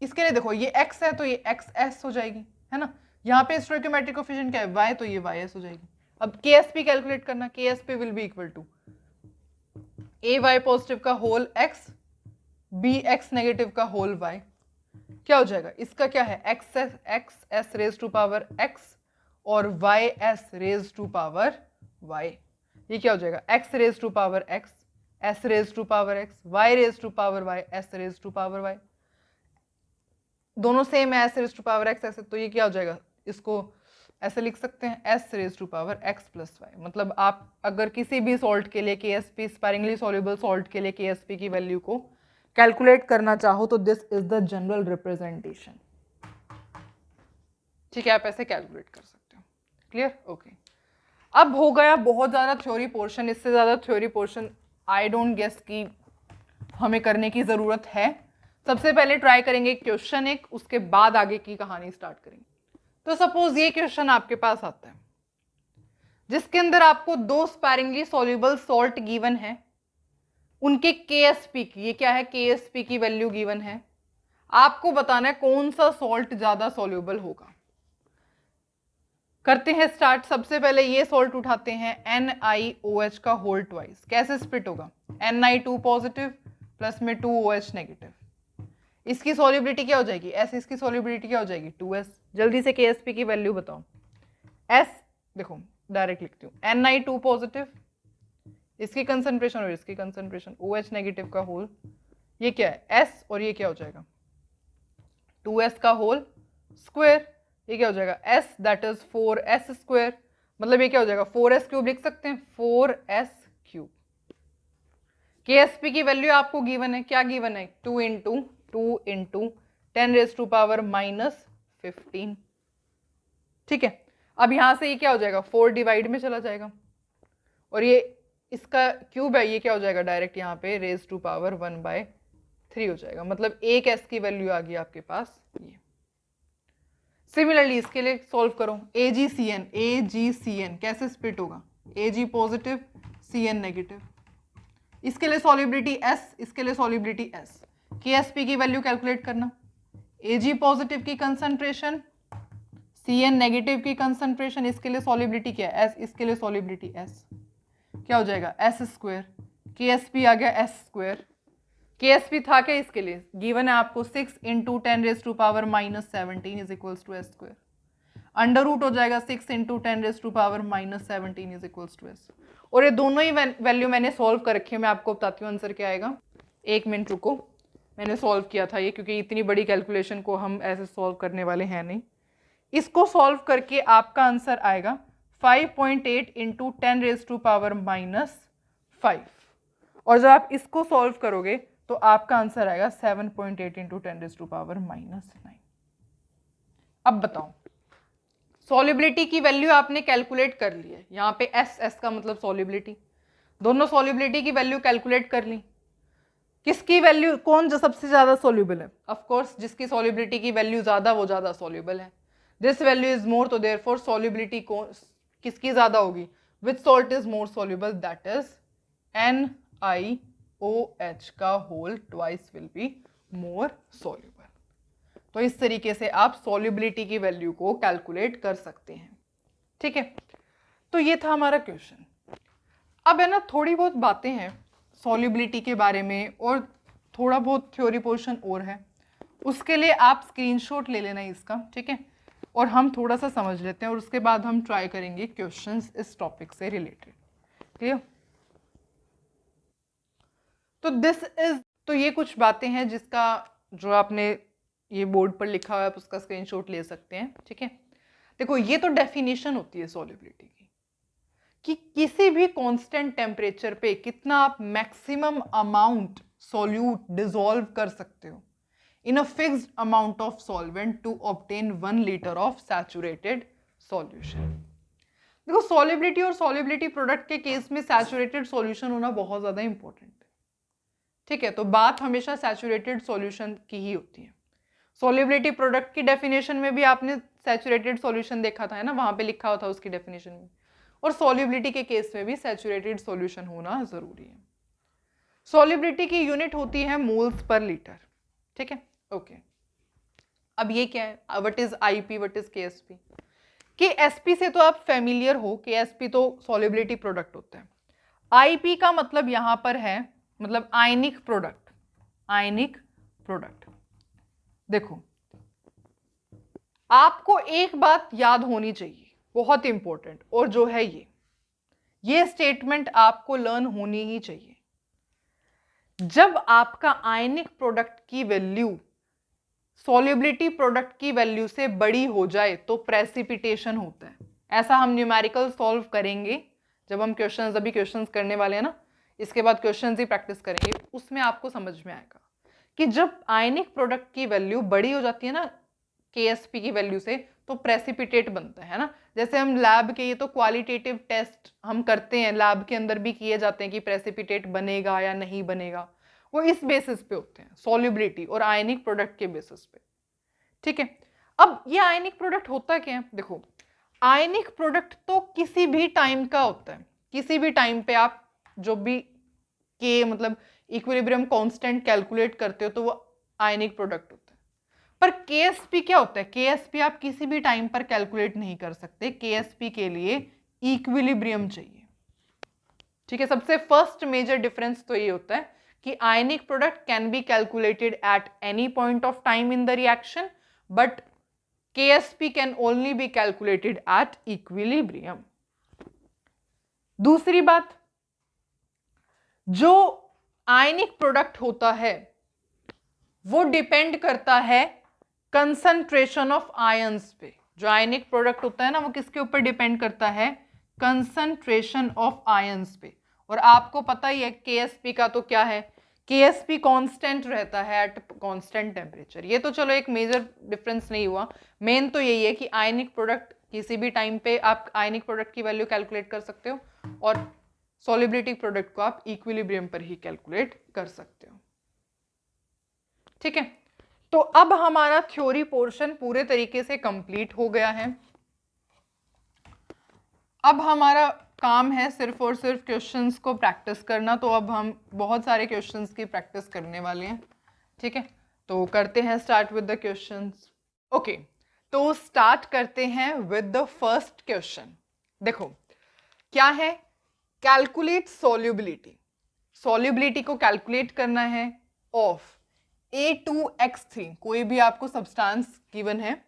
इसके लिए देखो ये X है तो ये XS हो जाएगी, है ना। यहाँ पे स्टोइकियोमेट्रिक कोएफिशिएंट क्या है Y, तो ये YS हो जाएगी। अब KSP कैलकुलेट करना, KSP will be equal to AY positive का होल X BX नेगेटिव का होल Y, क्या हो जाएगा इसका क्या है XS raise to power X और YS raise to power Y, ये क्या हो जाएगा X raise to power X S raise to power X Y raise to power Y S raise to power Y, दोनों सेम है S raise to power X ऐसे, तो ये क्या हो जाएगा, इसको ऐसे लिख सकते हैं S raise to power X plus Y। मतलब आप अगर किसी भी सॉल्ट के लिए KSP स्पायरिंगली सॉल्युबल सॉल्ट के लिए KSP की वैल्यू को कैलकुलेट करना चाहो तो this is the general representation, ठीक है। आप ऐसे कैलकुलेट कर सकते हो, क्लियर, ओके। अब हो गया बहुत ज़्यादा थ्योरी पोर्शन, इससे ज़्यादा theory portion I don't guess कि हमें करने की ज़रूरत है। सबसे पहले ट्राई करेंगे क्वेश्चन एक, उसके बाद आगे की कहानी स्टार्ट करेंगे। तो सपोज ये क्वेश्चन आपके पास आता है जिसके अंदर आपको 2 स्पायरिंगली सॉल्युबल सॉल्ट गिवन है, उनके KSP की, ये क्या है KSP की वैल्यू गिवन है, आपको बताना है कौन सा सॉल्ट ज्यादा सॉल्युबल होगा। करते हैं स्टार्ट। सबसे पहले ये सॉल्ट उठाते हैं NiOH का होल ट्वाइस, कैसे स्प्लिट होगा Ni2 पॉजिटिव प्लस में 2OH नेगेटिव, इसकी सॉल्युबिलिटी क्या हो जाएगी S, इसकी सॉल्युबिलिटी क्या हो जाएगी 2S। जल्दी से KSP की वैल्यू बताओ। S देखो डायरेक्ट लिखती हूँ, Ni2 पॉजिटिव, इसकी कंसंट्रेशन और इसकी कंसंट्रेशन OH नेगेटिव का होल, ये क्या है S और ये क्या हो जाएगा 2S का होल स्क्वायर, ये क्या हो जाएगा S that is 4S square, मतलब ये क्या हो जाएगा 4S क्यूब लिख सकते हैं 4S क्यूब। KSP की वैल्यू आपको गिवन है, क्या गिवन है 2 इंटू 10 रेज टू पावर -15, ठीक है। अब यहां से ये क्या हो जाएगा 4 डिवाइड में चला जाएगा और ये इसका क्यूब है, ये क्या हो जाएगा डायरेक्ट यहाँ पे रेज टू पावर 1/3 हो जाएगा। मतलब एक S की वैल्यू आ गई आपके पास ये। सिमिलरली इसके लिए सॉल्व करो, AgCN कैसे स्प्लिट होगा Ag पॉजिटिव CN नेगेटिव, इसके लिए सॉल्युबिलिटी S, इसके लिए सॉल्युबिलिटी S। KSP की वैल्यू कैलकुलेट करना, Ag पॉजिटिव की कंसंट्रेशन CN नेगेटिव की कंसंट्रेशन, इसके लिए सॉल्युबिलिटी क्या है S, इसके लिए सॉल्युबिलिटी S, क्या हो जाएगा S स्क्वायर। KSP आ गया S स्क्वायर, KSP था क्या इसके लिए गिवन है आपको 6 into 10 raise to power -17 is equals to S square. Under root हो जाएगा 6 into 10⁻⁻17 is equals to S. और ये दोनों ही वैल्यू मैंने सॉल्व कर रखी है, मैं आपको बताती हूँ आंसर क्या आएगा। 1 मिनट रुको, मैंने सॉल्व किया था ये, क्योंकि इतनी बड़ी कैलकुलेशन को हम ऐसे सॉल्व करने वाले हैं नहीं। इसको सॉल्व करके आपका आंसर आएगा 5.8 इंटू 10⁻⁻5। और जब आप इसको सॉल्व करोगे तो आपका आंसर आएगा 7.8 इंटू 10⁻⁻9। अब बताओ, सॉल्युबिलिटी की वैल्यू आपने कैलकुलेट कर ली है, यहाँ पे एस का मतलब सॉल्युबिलिटी, दोनों सॉल्युबिलिटी की वैल्यू कैलकुलेट कर ली। किसकी वैल्यू, कौन जो सबसे ज्यादा सॉल्युबल है? ऑफ कोर्स जिसकी सॉल्युबिलिटी की वैल्यू ज्यादा वो ज्यादा सॉल्युबल है। दिस वैल्यू इज मोर, तो देयरफॉर सॉल्युबिलिटी किसकी ज्यादा होगी? Which salt is more soluble? That is NiOH का whole twice will be more soluble. तो इस तरीके से आप सॉल्युबिलिटी की वैल्यू को कैलकुलेट कर सकते हैं। ठीक है, तो ये था हमारा क्वेश्चन। अब है ना थोड़ी बहुत बातें हैं सॉल्युबिलिटी के बारे में और थोड़ा बहुत थ्योरी पोर्शन और है, उसके लिए आप स्क्रीनशॉट ले लेना इसका, ठीक है, और हम थोड़ा सा समझ लेते हैं और उसके बाद हम ट्राई करेंगे क्वेश्चंस इस टॉपिक से रिलेटेड। क्लियर? तो ये कुछ बातें हैं जिसका जो आपने ये बोर्ड पर लिखा हुआ है आप उसका स्क्रीनशॉट ले सकते हैं। ठीक है, देखो ये तो डेफिनेशन होती है सॉल्युबिलिटी की, कि किसी भी कांस्टेंट टेम्परेचर पे कितना आप मैक्सिमम अमाउंट सॉल्यूट डिसॉल्व कर सकते हो in a fixed amount of solvent to obtain 1 litre of saturated solution. देखो सॉल्युबिलिटी और सॉल्युबिलिटी प्रोडक्ट के केस में सैचुरेटेड सॉल्यूशन होना बहुत ज्यादा इंपॉर्टेंट है। ठीक है, तो बात हमेशा सैचुरेटेड सॉल्यूशन की ही होती है। सॉल्युबिलिटी प्रोडक्ट की डेफिनेशन में भी आपने सैचुरेटेड सॉल्यूशन देखा था, है ना, वहां पे लिखा हुआ था उसकी डेफिनेशन में, और सॉल्युबिलिटी के केस में भी सैचुरेटेड सॉल्यूशन होना जरूरी है। सॉल्युबिलिटी की यूनिट होती है मोल्स पर लीटर। ठीक है, ओके। अब ये क्या है, what is IP, what is Ksp? Ksp से तो आप फेमिलियर हो, केएसपी तो सॉल्युबिलिटी प्रोडक्ट होता है। आईपी का मतलब यहां पर है मतलब आयनिक प्रोडक्ट, आयनिक प्रोडक्ट। देखो आपको एक बात याद होनी चाहिए, बहुत इंपॉर्टेंट, और जो है ये स्टेटमेंट आपको लर्न होनी ही चाहिए। जब आपका आयनिक प्रोडक्ट की वैल्यू सॉल्युबिलिटी प्रोडक्ट की वैल्यू से बड़ी हो जाए तो प्रेसिपिटेशन होता है। ऐसा हम न्यूमेरिकल सॉल्व करेंगे जब हम क्वेश्चंस, अभी क्वेश्चंस करने वाले हैं ना, इसके बाद क्वेश्चंस ही प्रैक्टिस करेंगे, उसमें आपको समझ में आएगा कि जब आयनिक प्रोडक्ट की वैल्यू बड़ी हो जाती है ना केएसपी की वैल्यू से, तो प्रेसिपिटेट बनता है ना। जैसे हम लैब के, ये तो क्वालिटेटिव टेस्ट हम करते हैं, लैब के अंदर भी किए जाते हैं कि प्रेसिपिटेट बनेगा या नहीं बनेगा, वो इस बेसिस पे होते हैं, सॉल्युबिलिटी और आयनिक प्रोडक्ट के बेसिस पे। ठीक है, अब ये आयनिक प्रोडक्ट होता क्या है? देखो आयनिक प्रोडक्ट तो किसी भी टाइम का होता है, किसी भी टाइम पे आप जो भी के मतलब इक्विलिब्रियम कांस्टेंट कैलकुलेट करते हो तो वो आयनिक प्रोडक्ट होता है। पर केएसपी क्या होता है? केएसपी आप किसी भी टाइम पर कैलकुलेट नहीं कर सकते, केएसपी के लिए इक्विलिब्रियम चाहिए। ठीक है, सबसे फर्स्ट मेजर डिफरेंस तो ये होता है कि ionic product can be calculated at any point of time in the reaction, but Ksp can only be calculated at equilibrium. दूसरी बात, जो आयनिक प्रोडक्ट होता है वो डिपेंड करता है कंसंट्रेशन ऑफ आयंस पे। जो आयनिक प्रोडक्ट होता है ना वो किसके ऊपर डिपेंड करता है? कंसंट्रेशन ऑफ आयंस पे। और आपको पता ही है केएसपी का तो क्या है, केएसपी कांस्टेंट रहता है एट कांस्टेंट टेम्परेचर। ये तो चलो एक मेजर डिफरेंस नहीं हुआ, मेन तो यही है कि आयनिक प्रोडक्ट किसी भी टाइम पे आप आयनिक प्रोडक्ट की वैल्यू कैलकुलेट कर सकते हो और सॉल्युबिलिटी प्रोडक्ट को आप इक्विलिब्रियम पर ही कैलकुलेट कर सकते हो। ठीक है, तो अब हमारा थ्योरी पोर्शन पूरे तरीके से कंप्लीट हो गया है। अब हमारा काम है सिर्फ और सिर्फ क्वेश्चंस को प्रैक्टिस करना, तो अब हम बहुत सारे क्वेश्चंस की प्रैक्टिस करने वाले हैं। ठीक है, तो करते हैं start with the questions. Okay, तो स्टार्ट करते हैं विद द फर्स्ट क्वेश्चन। देखो क्या है, कैलकुलेट सॉल्युबिलिटी। सॉल्युबिलिटी को कैलकुलेट करना है ऑफ A2X3, कोई भी आपको सब्सटेंस गिवन है,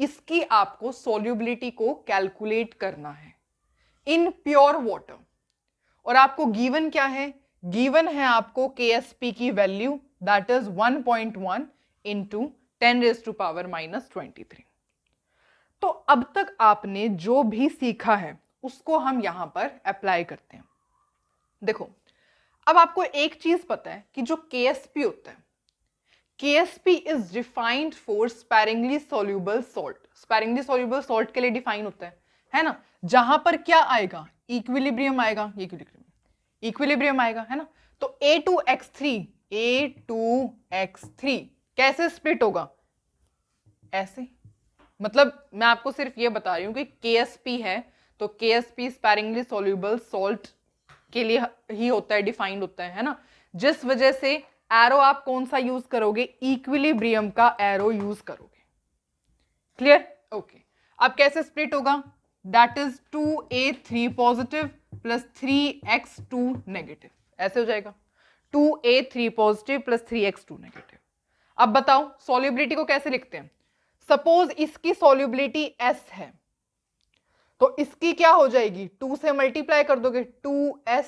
इसकी आपको सॉल्युबिलिटी को कैलकुलेट करना है इन प्योर वाटर। और आपको गिवन क्या है? गिवन है आपको KSP की वैल्यू, दैट इज 1.1 इंटू 10⁻⁻23। तो अब तक आपने जो भी सीखा है उसको हम यहां पर अप्लाई करते हैं। देखो, अब आपको एक चीज पता है कि जो KSP होता है, KSP is defined for sparingly soluble salt. Sparingly soluble salt के लिए डिफाइन होता है ना, जहां पर क्या आएगा? इक्विलिब्रियम आएगा, इक्विलिब्रियम आएगा, है ना। तो A2X3 कैसे स्प्लिट होगा? ऐसे। मतलब मैं आपको सिर्फ ये बता रही हूं कि KSP है तो KSP स्पैरिंगली सोल्यूबल सॉल्ट के लिए ही होता है, डिफाइंड होता है ना। जिस वजह से एरो आप कौन सा यूज करोगे? इक्विलिब्रियम का एरो यूज करोगे। क्लियर? ओके। अब कैसे स्प्लिट होगा? That is 2A3 positive plus 3X2 negative, ऐसे हो जाएगा। 2A3 positive plus 3X2 negative. अब बताओ सॉल्युबिलिटी को कैसे लिखते हैं? सपोज इसकी सॉल्युबिलिटी S है तो इसकी क्या हो जाएगी? 2 से मल्टीप्लाई कर दोगे 2S,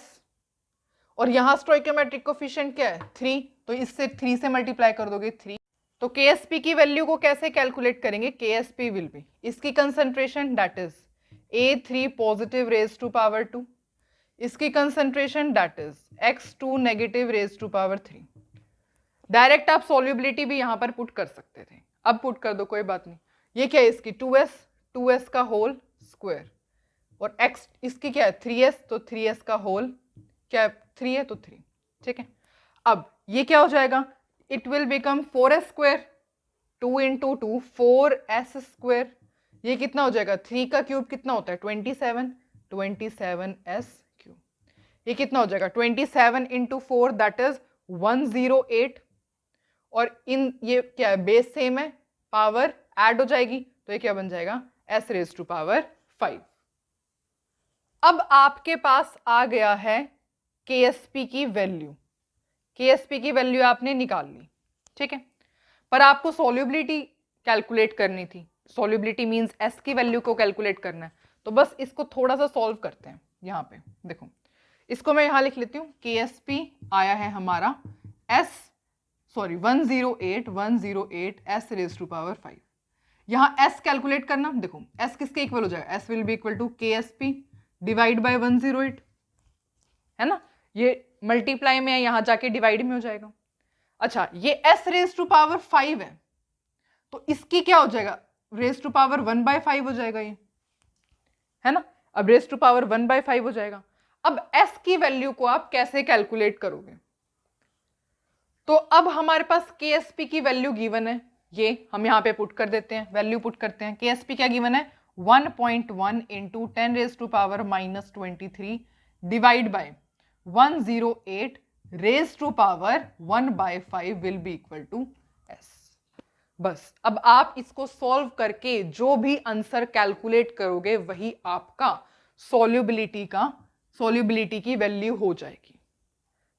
और यहां स्टोइकोमेट्रिक कोफिशिएंट क्या है? 3, तो इससे 3 से मल्टीप्लाई कर दोगे 3। तो KSP की वैल्यू को कैसे कैलकुलेट करेंगे? KSP विल बी इसकी concentration that is A3 positive raise to power 2, इसकी concentration that is X2 negative raise to power 3। Direct आप सॉल्युबिलिटी भी यहां पर पुट कर सकते थे, अब पुट कर दो, कोई बात नहीं। ये क्या है? इसकी 2S का होल स्क्वायर, और X इसकी क्या है? 3S, तो 3S का होल क्या है? 3 है तो 3, ठीक है। अब ये क्या हो जाएगा? It will become 4S square, 2 into 2 4S square. ये कितना हो जाएगा? 3 का क्यूब कितना होता है? 27S cube. ये कितना हो जाएगा? 27 इंटू 4 दैट इज 108, और इन ये क्या है? बेस सेम है, पावर ऐड हो जाएगी, तो ये क्या बन जाएगा? S raise to power 5। अब आपके पास आ गया है KSP की वैल्यू। KSP की वैल्यू आपने निकाल ली, ठीक है, पर आपको सॉल्युबिलिटी कैलकुलेट करनी थी। सॉल्युबिलिटी मींस S की वैल्यू को कैलकुलेट करना है, तो बस इसको थोड़ा सा सॉल्व करते हैं। यहाँ पे देखो, इसको मैं यहाँ लिख लेती हूँ। KSP आया है हमारा 108 S रेज टू पावर 5। यहाँ S कैलकुलेट करना, देखो S किसके इक्वल हो जाएगा? S will be equal to KSP divide by 108, है ना। ये मल्टीप्लाई में है, यहां जाके डिवाइड में हो जाएगा। अच्छा, ये S रेज टू पावर 5 है, तो इसकी क्या हो जाएगा? रेज टू पावर 1/5 हो जाएगा ये, है ना। अब रेज टू पावर 1/5 हो जाएगा। अब S की वैल्यू को आप कैसे कैलकुलेट करोगे? तो अब हमारे पास KSP की वैल्यू गिवन है, ये हम यहां पे पुट कर देते हैं, वैल्यू पुट करते हैं। KSP क्या गिवन है? 1.1 into 10 raise to power -23 divide by 108 raise to power 1/5 will be equal to S। बस अब आप इसको सॉल्व करके जो भी आंसर कैलकुलेट करोगे वही आपका सॉल्युबिलिटी की वैल्यू हो जाएगी।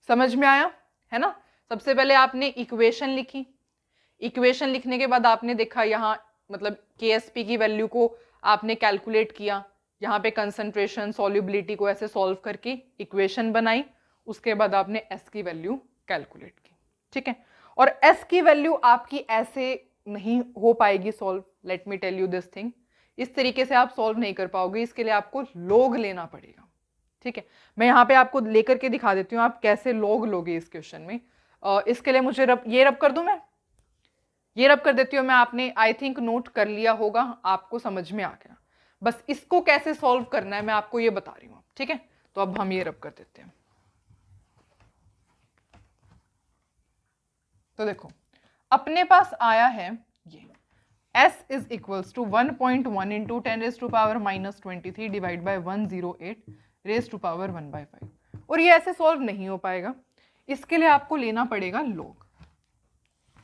समझ में आया, है ना। सबसे पहले आपने इक्वेशन लिखी, इक्वेशन लिखने के बाद आपने देखा यहाँ मतलब KSP की वैल्यू को आपने कैलकुलेट किया, यहाँ पे कंसंट्रेशन सॉल्युबिलिटी को ऐसे सॉल्व करके इक्वेशन बनाई, उसके बाद आपने S की वैल्यू कैलकुलेट की, ठीक है। और S की वैल्यू आपकी ऐसे नहीं हो पाएगी solve, let me tell you this thing. इस तरीके से आप सॉल्व नहीं कर पाओगे, इसके लिए आपको लॉग लेना पड़ेगा, ठीक है। मैं यहाँ पे आपको लेकर के दिखा देती हूँ आप कैसे लॉग लोगे इस क्वेश्चन में। इसके लिए मुझे ये रब कर दूं, मैं ये रब कर देती हूँ मैं, आपने आई थिंक नोट कर लिया होगा, आपको समझ में आ गया। बस इसको कैसे सॉल्व करना है मैं आपको ये बता रही हूँ, ठीक है। तो अब हम ये रब कर देते हैं। तो देखो अपने पास आया है ये S is equals to 1.1 into 10 raise to power -23 divide by 108 raise to power 1/5। और ये ऐसे सॉल्व नहीं हो पाएगा, इसके लिए आपको लेना पड़ेगा लॉग।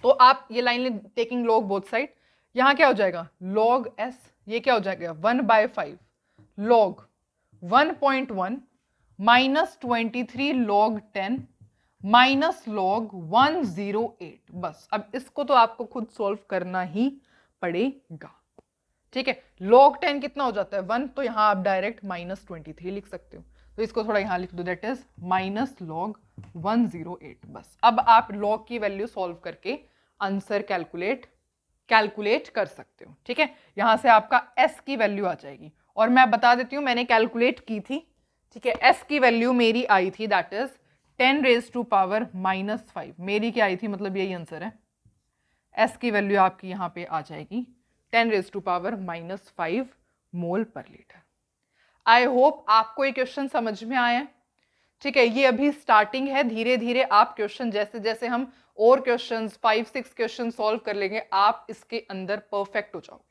तो आप ये line taking log both side, यहां क्या हो जाएगा? लॉग S, ये क्या हो जाएगा? 1/5 लॉग 1.1 -23 लॉग 10 माइनस लॉग 108। बस अब इसको तो आपको खुद सॉल्व करना ही पड़ेगा। ठीक है, log 10 कितना हो जाता है 1, तो यहाँ आप डायरेक्ट -23 लिख सकते हो, तो इसको थोड़ा यहाँ लिख दो, दैट इज -log 108। बस अब आप log की वैल्यू सॉल्व करके आंसर कैलकुलेट कर सकते हो। ठीक है, यहाँ से आपका s की वैल्यू आ जाएगी, और मैं बता देती हूँ मैंने कैलकुलेट की थी। ठीक है, s की वैल्यू मेरी आई थी दैट इज 10⁻⁻5, मेरी क्या आई थी, मतलब यही आंसर है। s की वैल्यू आपकी यहाँ पे आ जाएगी 10⁻⁻5 मोल पर लीटर। आई होप आपको ये क्वेश्चन समझ में आया। ठीक है, ये अभी स्टार्टिंग है, धीरे धीरे आप क्वेश्चन जैसे जैसे हम और क्वेश्चंस 5-6 क्वेश्चन सॉल्व कर लेंगे, आप इसके अंदर परफेक्ट हो जाओगे।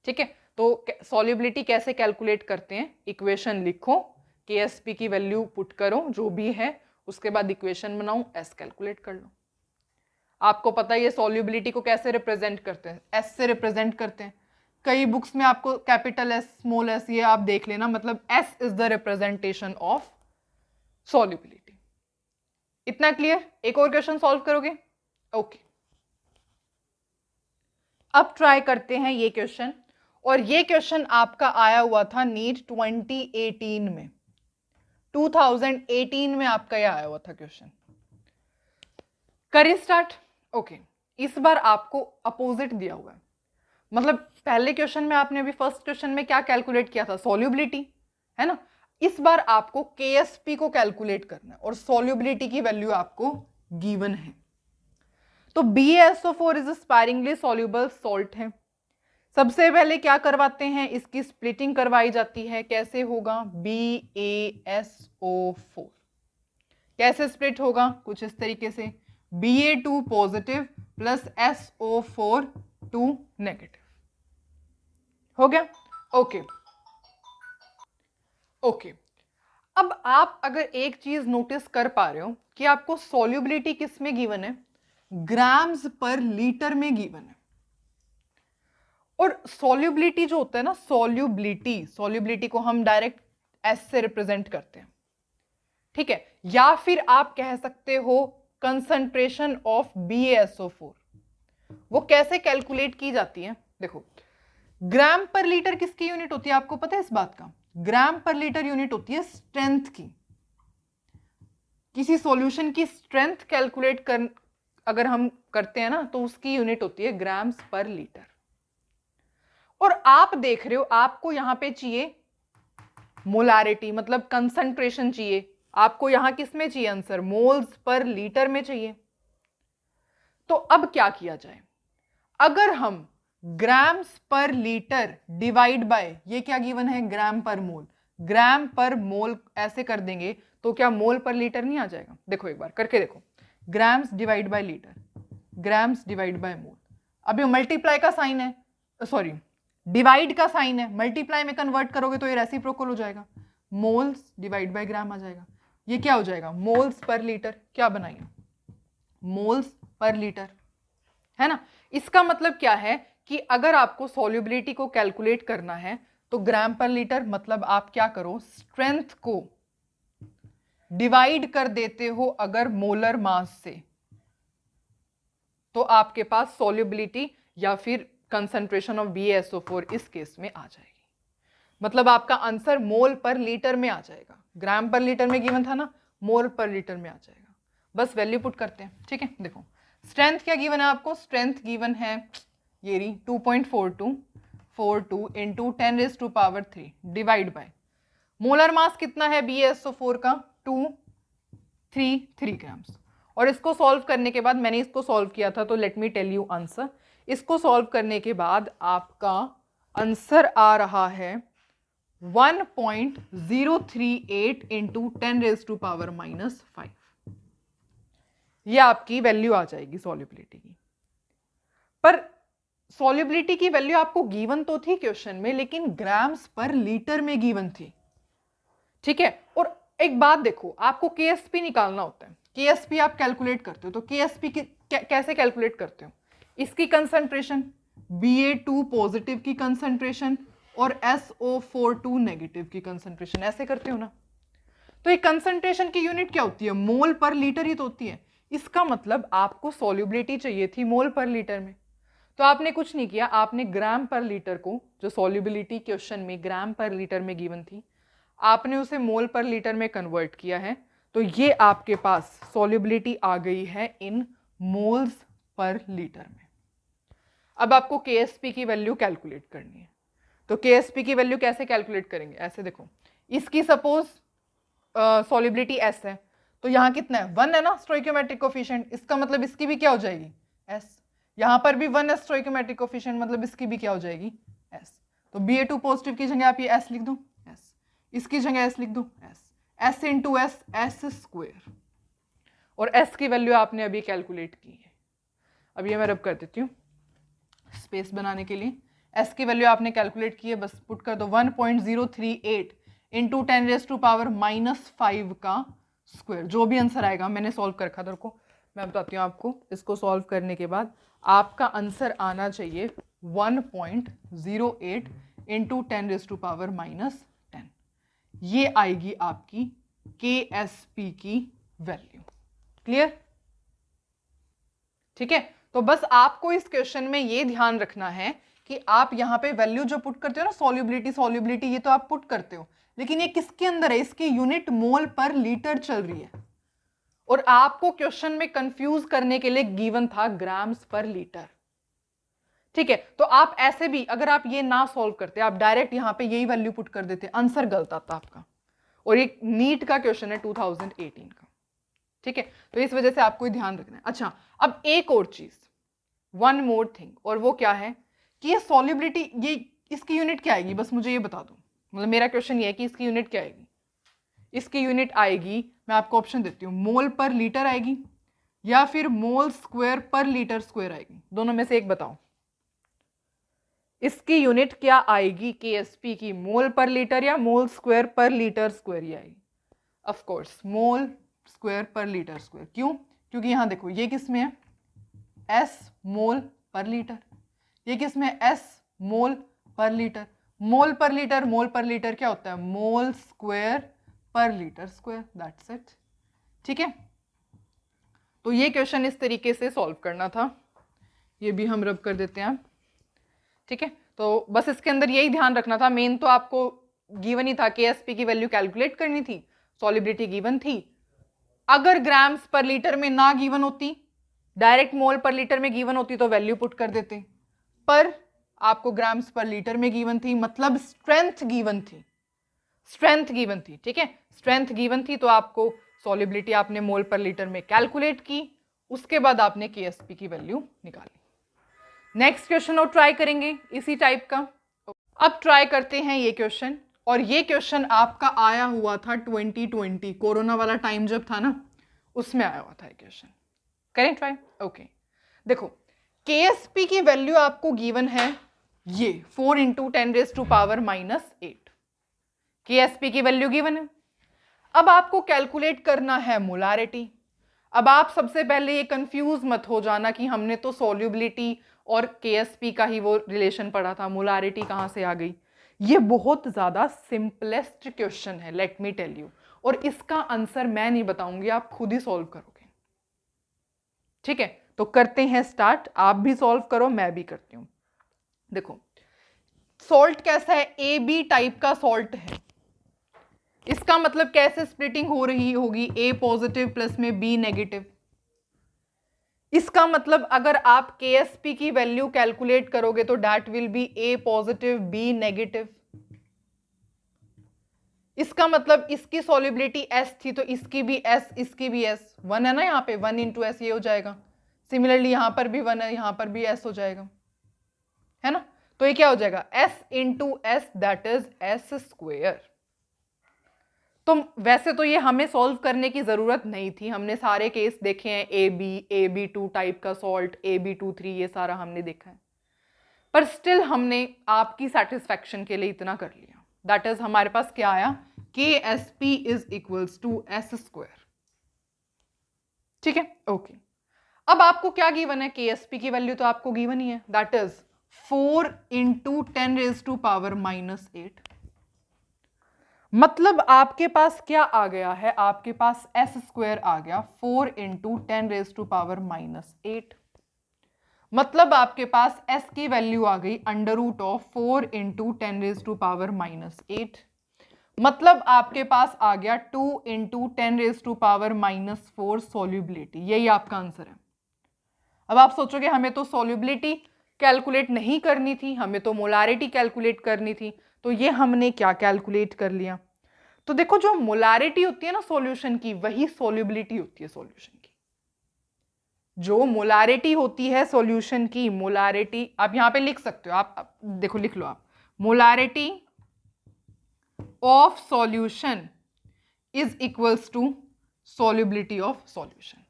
ठीक है, तो सॉल्युबिलिटी कैसे कैलकुलेट करते हैं, इक्वेशन लिखो, KSP की वैल्यू पुट करो जो भी है, उसके बाद इक्वेशन बनाओ, S कैलकुलेट कर लो। आपको पता है ये सॉल्युबिलिटी को कैसे रिप्रेजेंट करते हैं, S से रिप्रेजेंट करते हैं। कई बुक्स में आपको कैपिटल S, स्मॉल s, ये आप देख लेना, मतलब S is the representation of solubility. इतना क्लियर? एक और क्वेश्चन सॉल्व करोगे? ओके, अब ट्राई करते हैं ये क्वेश्चन, और ये क्वेश्चन आपका आया हुआ था नीट 2018 में, 2018 में आपका ये आया हुआ था क्वेश्चन। करिए स्टार्ट। ओके, इस बार आपको अपोजिट दिया हुआ है, मतलब पहले क्वेश्चन में आपने अभी फर्स्ट क्वेश्चन में क्या कैलकुलेट किया था, सॉल्युबिलिटी, है ना। इस बार आपको KSP को कैलकुलेट करना है, और सॉल्युबिलिटी की वैल्यू आपको गिवन है। तो BaSO4 इज स्पायरिंगली सॉल्युबल सॉल्ट है। सबसे पहले क्या करवाते हैं, इसकी स्प्लिटिंग करवाई जाती है। कैसे होगा, BaSO4 कैसे स्प्लिट होगा, कुछ इस तरीके से, Ba2 positive plus SO4 2 negative. हो गया? ओके ओके, अब आप अगर एक चीज नोटिस कर पा रहे हो कि आपको सॉल्युबिलिटी किस में गिवन है, ग्राम्स पर लीटर में गिवन है। और सॉल्युबिलिटी जो होता है ना, सॉल्युबिलिटी को हम डायरेक्ट S से रिप्रेजेंट करते हैं। ठीक है, या फिर आप कह सकते हो कंसंट्रेशन ऑफ BaSO4। वो कैसे कैलकुलेट की जाती है, देखो, ग्राम पर लीटर किसकी यूनिट होती है, आपको पता है इस बात का? ग्राम पर लीटर यूनिट होती है स्ट्रेंथ की। किसी सॉल्यूशन की स्ट्रेंथ कैलकुलेट कर अगर हम करते हैं ना, तो उसकी यूनिट होती है ग्राम्स पर लीटर। और आप देख रहे हो, आपको यहां पे चाहिए मोलारिटी, मतलब कंसंट्रेशन चाहिए। आपको यहां किस में चाहिए आंसर, मोल्स पर लीटर में चाहिए। तो अब क्या किया जाए, अगर हम ग्राम्स पर लीटर डिवाइड बाय, ये क्या गिवन है, ग्राम पर मोल, ग्राम पर मोल ऐसे कर देंगे तो क्या मोल पर लीटर नहीं आ जाएगा? देखो एक बार करके देखो, grams divide by litre, grams divide by mole. अब ये मल्टीप्लाई का साइन है, सॉरी डिवाइड का साइन है, मल्टीप्लाई में कन्वर्ट करोगे तो ये रेसिप्रोकल हो जाएगा, मोल्स डिवाइड बाय ग्राम आ जाएगा। ये क्या हो जाएगा, मोल्स पर लीटर। क्या बनाइए, मोल्स पर लीटर, है ना। इसका मतलब क्या है कि अगर आपको सॉल्युबिलिटी को कैलकुलेट करना है तो ग्राम पर लीटर, मतलब आप क्या करो, स्ट्रेंथ को डिवाइड कर देते हो अगर मोलर मास से, तो आपके पास सॉल्युबिलिटी या फिर कंसंट्रेशन ऑफ BaSO4 इस केस में आ जाएगी। मतलब आपका आंसर मोल पर लीटर में आ जाएगा। ग्राम पर लीटर में गिवन था ना, मोल पर लीटर में आ जाएगा। बस वैल्यू पुट करते हैं। ठीक है, देखो स्ट्रेंथ क्या गिवन है आपको, स्ट्रेंथ गिवन है ये रही 2.42 into 10⁻³ divide by molar mass कितना है BaSO4 का, 233 ग्राम्स। और इसको सॉल्व करने के बाद, मैंने इसको सॉल्व किया था तो let me tell you answer. इसको सॉल्व करने के बाद आपका आंसर आ रहा है 1.038 इंटू 10⁻⁻5। ये आपकी वैल्यू आ जाएगी सॉल्युबिलिटी की। पर सॉल्युबिलिटी की वैल्यू आपको गिवन तो थी क्वेश्चन में, लेकिन ग्राम्स पर लीटर में गिवन थी। ठीक है, और एक बात देखो, आपको KSP निकालना होता है। KSP आप कैलकुलेट करते हो, तो KSP कैसे कैलकुलेट करते हो, इसकी कंसंट्रेशन, Ba2 पॉजिटिव की कंसंट्रेशन और SO4 2 नेगेटिव की कंसंट्रेशन, ऐसे करते हो ना। तो ये कंसंट्रेशन की यूनिट क्या होती है, मोल पर लीटर ही तो होती है। इसका मतलब आपको सॉल्युबिलिटी चाहिए थी मोल पर लीटर में, तो आपने कुछ नहीं किया, आपने ग्राम पर लीटर को, जो सॉल्युबिलिटी क्वेश्चन में ग्राम पर लीटर में गिवन थी, आपने उसे मोल पर लीटर में कन्वर्ट किया है। तो ये आपके पास सॉल्युबिलिटी आ गई है इन मोल्स पर लीटर में। अब आपको KSP की वैल्यू कैलकुलेट करनी है। तो KSP की वैल्यू कैसे कैलकुलेट करेंगे? ऐसे देखो, इसकी सपोज सॉल्युबिलिटी S है, तो यहाँ कितना है? 1 है ना स्टोइकियोमेट्रिक कोफिशिएंट, इसका मतलब इसकी भी क्या हो जाएगी? S। यहाँ पर भी 1 है स्टोइकियोमेट्रिक कोफिशिएंट, मतलब इसकी भी क्या हो जाएगी? S। तो Ba2 पॉजिटिव की जगह आप ये S लिख दो, S, इसकी जगह S लिख दो, S into S, S square, और S की वैल्यू आपने अभी कैलकुलेट की है। अब ये मैं रब कर देती हूँ स्पेस बनाने के लिए। S की वैल्यू आपने कैलकुलेट की है, बस पुट कर दो 1.038 इंटू 10⁻⁻5 का स्क्वायर। जो भी आंसर आएगा, मैंने सॉल्व कर रखा था, को मैं बताती हूँ आपको। इसको सॉल्व करने के बाद आपका आंसर आना चाहिए 1.08 इंटू 10⁻⁻10। ये आएगी आपकी KSP की वैल्यू। क्लियर? ठीक है, तो बस आपको इस क्वेश्चन में ये ध्यान रखना है कि आप यहाँ पे वैल्यू जो पुट करते हो ना, सॉल्युबिलिटी ये तो आप पुट करते हो, लेकिन ये किसके अंदर है? इसकी यूनिट मोल पर लीटर चल रही है, और आपको क्वेश्चन में कंफ्यूज करने के लिए गिवन था ग्राम्स पर लीटर। ठीक है, तो आप ऐसे भी अगर आप ये ना सॉल्व करते, आप डायरेक्ट यहाँ पे यही वैल्यू पुट कर देते, आंसर गलत आता आपका। और एक नीट का क्वेश्चन है 2018 का। ठीक है, तो इस वजह से आपको ध्यान रखना है। अच्छा, अब एक और चीज, वन मोर थिंग, और वो क्या है कि ये सॉल्युबिलिटी, ये इसकी यूनिट क्या आएगी? बस मुझे ये बता दो। मतलब मेरा क्वेश्चन ये है कि इसकी यूनिट क्या आएगी? इसकी यूनिट आएगी, मैं आपको ऑप्शन देती हूँ, मोल पर लीटर आएगी या फिर मोल स्क्वायर पर लीटर स्क्वायर आएगी। दोनों में से एक बताओ, इसकी यूनिट क्या आएगी KSP की? मोल पर लीटर या मोल स्क्वायर पर लीटर स्क्वायर ही आएगी? ऑफ कोर्स मोल स्क्वायर पर लीटर स्क्वायर। क्यों? क्योंकि यहां देखो, ये किस में है? S मोल पर लीटर। ये किस में? S मोल पर लीटर। मोल पर लीटर, मोल पर लीटर क्या होता है? मोल स्क्वायर पर लीटर स्क्वायर, दैट्स इट। ठीक है, तो ये क्वेश्चन इस तरीके से सॉल्व करना था। ये भी हम रब कर देते हैं। ठीक है, तो बस इसके अंदर यही ध्यान रखना था। मेन तो आपको गिवन ही था, KSP की वैल्यू कैलकुलेट करनी थी, सॉल्युबिलिटी गिवन थी। अगर ग्राम्स पर लीटर में ना गिवन होती, डायरेक्ट मोल पर लीटर में गिवन होती, तो वैल्यू पुट कर देते, पर आपको ग्राम्स पर लीटर में गिवन थी, मतलब स्ट्रेंथ गिवन थी, स्ट्रेंथ गिवन थी। ठीक है, स्ट्रेंथ गिवन थी, तो आपको सॉल्युबिलिटी आपने मोल पर लीटर में कैलकुलेट की, उसके बाद आपने KSP की वैल्यू निकाली। नेक्स्ट क्वेश्चन और ट्राई करेंगे इसी टाइप का। अब ट्राई करते हैं ये क्वेश्चन, और ये क्वेश्चन आपका आया हुआ था 2020, कोरोना वाला टाइम जब था ना, उसमें आया हुआ था ये क्वेश्चन। करें ट्राई? ओके, देखो KSP की वैल्यू आपको गिवन है ये 4 इंटू 10⁻⁻8। KSP की वैल्यू गिवन है। अब आपको कैलकुलेट करना है मोलारिटी। अब आप सबसे पहले ये कंफ्यूज मत हो जाना कि हमने तो सॉल्युबिलिटी और KSP का ही वो रिलेशन पढ़ा था, मोलारिटी कहाँ से आ गई। ये बहुत ज़्यादा सिंपलेस्ट क्वेश्चन है, लेट मी टेल यू, और इसका आंसर मैं नहीं बताऊंगी, आप खुद ही सॉल्व करोगे। ठीक है, तो करते हैं स्टार्ट। आप भी सॉल्व करो, मैं भी करती हूँ। देखो सॉल्ट कैसा है? AB टाइप का सॉल्ट है। इसका मतलब कैसे स्प्लिटिंग हो रही होगी? A पॉजिटिव प्लस में B नेगेटिव। इसका मतलब अगर आप KSP की वैल्यू कैलकुलेट करोगे तो that will B A positive B negative. इसका मतलब इसकी सॉल्युबिलिटी S थी, तो इसकी भी S, इसकी भी S। 1 है ना यहाँ पे, 1 इंटू S ये हो जाएगा। सिमिलरली यहाँ पर भी 1 है, यहाँ पर भी S हो जाएगा, है ना? तो ये क्या हो जाएगा? S into S, that is S square. तो वैसे तो ये हमें सॉल्व करने की जरूरत नहीं थी, हमने सारे केस देखे हैं, AB2 टाइप का सॉल्ट, AB23, ये सारा हमने देखा है, पर स्टिल हमने आपकी सेटिस्फैक्शन के लिए इतना कर लिया। दैट इज हमारे पास क्या आया? KSP is equals to S square. ठीक है, ओके। अब आपको क्या गिवन है? KSP की वैल्यू तो आपको गिवन ही है, दैट इज 4 इंटू 10⁻⁻8। मतलब आपके पास क्या आ गया है? आपके पास S स्क्वायर आ गया 4 इंटू 10⁻⁻8। मतलब आपके पास S की वैल्यू आ गई √4 इंटू 10⁻⁻8। मतलब आपके पास आ गया 2 इंटू 10⁻⁻4 सॉल्युबिलिटी। यही आपका आंसर है। अब आप सोचोगे हमें तो सॉल्युबिलिटी कैलकुलेट नहीं करनी थी, हमें तो मोलारिटी कैलकुलेट करनी थी, तो ये हमने क्या कैलकुलेट कर लिया। तो देखो जो मोलारिटी होती है ना सॉल्यूशन की, वही सॉल्युबिलिटी होती है सॉल्यूशन की। जो मोलारिटी होती है सॉल्यूशन की, मोलारिटी आप यहां पे लिख सकते हो, आप देखो लिख लो आप, molarity of solution is equals to solubility of solution.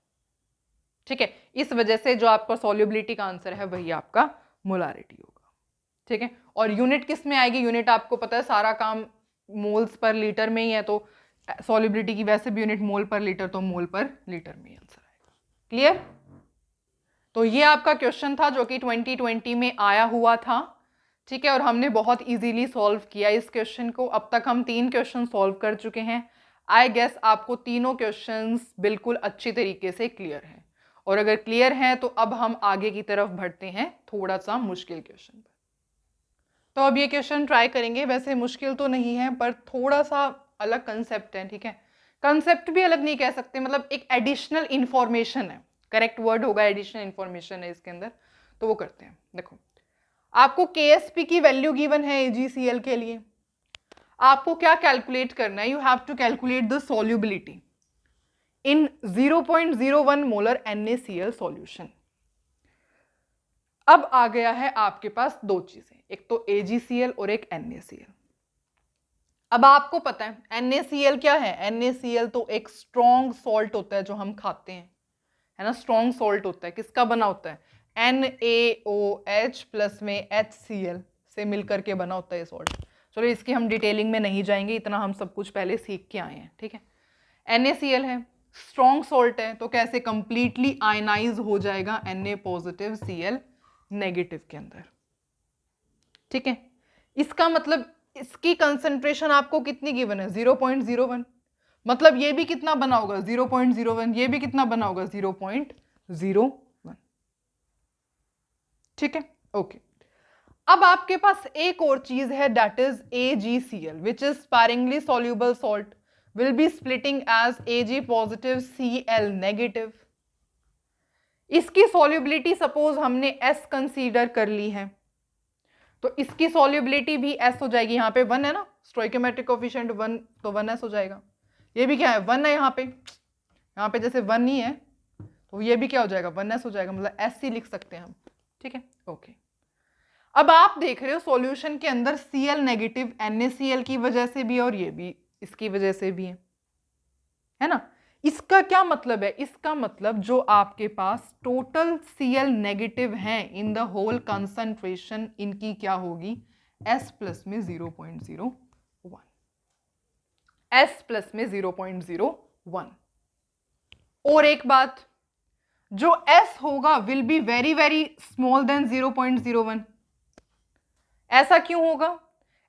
ठीक है, इस वजह से जो आपका सॉल्युबिलिटी का आंसर है वही आपका मोलारिटी होगा। ठीक है, और यूनिट किस में आएगी, यूनिट आपको पता है सारा काम मोल्स पर लीटर में ही है, तो सॉल्युबिलिटी की वैसे भी यूनिट मोल पर लीटर, तो मोल पर लीटर में ही आंसर आएगा। क्लियर। तो ये आपका क्वेश्चन था जो कि 2020 में आया हुआ था। ठीक है, और हमने बहुत इजीली सॉल्व किया इस क्वेश्चन को। अब तक हम 3 क्वेश्चन सॉल्व कर चुके हैं। आई गेस आपको तीनों क्वेश्चंस बिल्कुल अच्छी तरीके से क्लियर हैं, और अगर क्लियर हैं तो अब हम आगे की तरफ बढ़ते हैं थोड़ा सा मुश्किल क्वेश्चन पर। तो अब ये क्वेश्चन ट्राई करेंगे, वैसे मुश्किल तो नहीं है पर थोड़ा सा अलग कंसेप्ट है। ठीक है, कंसेप्ट भी अलग नहीं कह सकते, मतलब एक एडिशनल इंफॉर्मेशन है, करेक्ट वर्ड होगा, एडिशनल इंफॉर्मेशन है इसके अंदर, तो वो करते हैं। देखो आपको KSP की वैल्यू गिवन है AgCl के लिए, आपको क्या कैलकुलेट करना है, you have to calculate the solubility in 0.01 molar NaCl solution. अब आ गया है आपके पास दो चीजें, एक तो AgCl और एक NaCl। अब आपको पता है NaCl क्या है, NaCl तो एक स्ट्रॉन्ग सॉल्ट होता है जो हम खाते हैं, है ना, स्ट्रॉन्ग सॉल्ट होता है, किसका बना होता है, NaOH प्लस में HCl से मिलकर के बना होता है ये सॉल्ट। चलो इसकी हम डिटेलिंग में नहीं जाएंगे, इतना हम सब कुछ पहले सीख के आए हैं। ठीक है, NaCl है, स्ट्रॉन्ग सॉल्ट है, तो कैसे कंप्लीटली आयनाइज हो जाएगा Na पॉजिटिव Cl नेगेटिव के अंदर। ठीक है, इसका मतलब इसकी कंसंट्रेशन आपको कितनी गिवन है, 0.01, मतलब ये भी कितना बना होगा 0.01, ये भी कितना बना होगा 0.01। ठीक है, ओके। अब आपके पास एक और चीज है, that is AgCl which is sparingly soluble salt will be splitting as Ag positive Cl negative. इसकी सॉल्युबिलिटी सपोज हमने S कंसीडर कर ली है, तो इसकी सॉल्युबिलिटी भी S हो जाएगी, यहाँ पे 1 है ना, स्टोइकोमेट्रिक कोफिशिएंट 1, तो 1S हो जाएगा। ये भी क्या है 1 है, यहाँ पे जैसे 1 ही है, तो ये भी क्या हो जाएगा 1S हो जाएगा, मतलब SC लिख सकते हैं हम। ठीक है, ओके। अब आप देख रहे हो सॉल्यूशन के अंदर Cl नेगेटिव NaCl की वजह से भी और ये भी इसकी वजह से भी है ना। इसका क्या मतलब है, इसका मतलब जो आपके पास टोटल Cl नेगेटिव हैं इन द होल कंसंट्रेशन, इनकी क्या होगी S प्लस में 0.01, S प्लस में 0.01। और एक बात, जो S होगा will be very very small than 0.01। ऐसा क्यों होगा,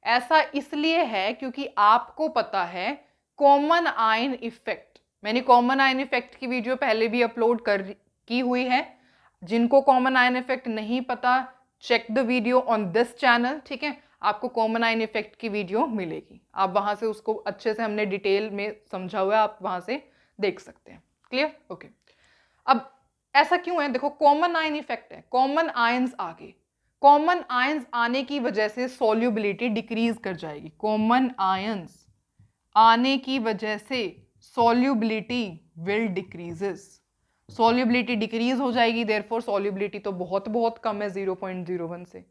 ऐसा इसलिए है क्योंकि आपको पता है कॉमन आयन इफेक्ट, मैंने कॉमन आयन इफेक्ट की वीडियो पहले भी अपलोड की हुई है, जिनको कॉमन आयन इफेक्ट नहीं पता check the video on this channel. ठीक है, आपको कॉमन आयन इफेक्ट की वीडियो मिलेगी, आप वहां से उसको अच्छे से हमने डिटेल में समझा हुआ है, आप वहां से देख सकते हैं। Clear, okay. अब ऐसा क्यों है, देखो कॉमन आयन इफेक्ट है, कॉमन आयंस आ गए, कॉमन आयंस आने की वजह से सॉल्युबिलिटी डिक्रीज कर जाएगी, कॉमन आयंस आने की वजह से solubility will decreases, solubility decrease हो जाएगी, देयरफॉर सॉल्युबिलिटी तो बहुत बहुत कम है 0.01 से,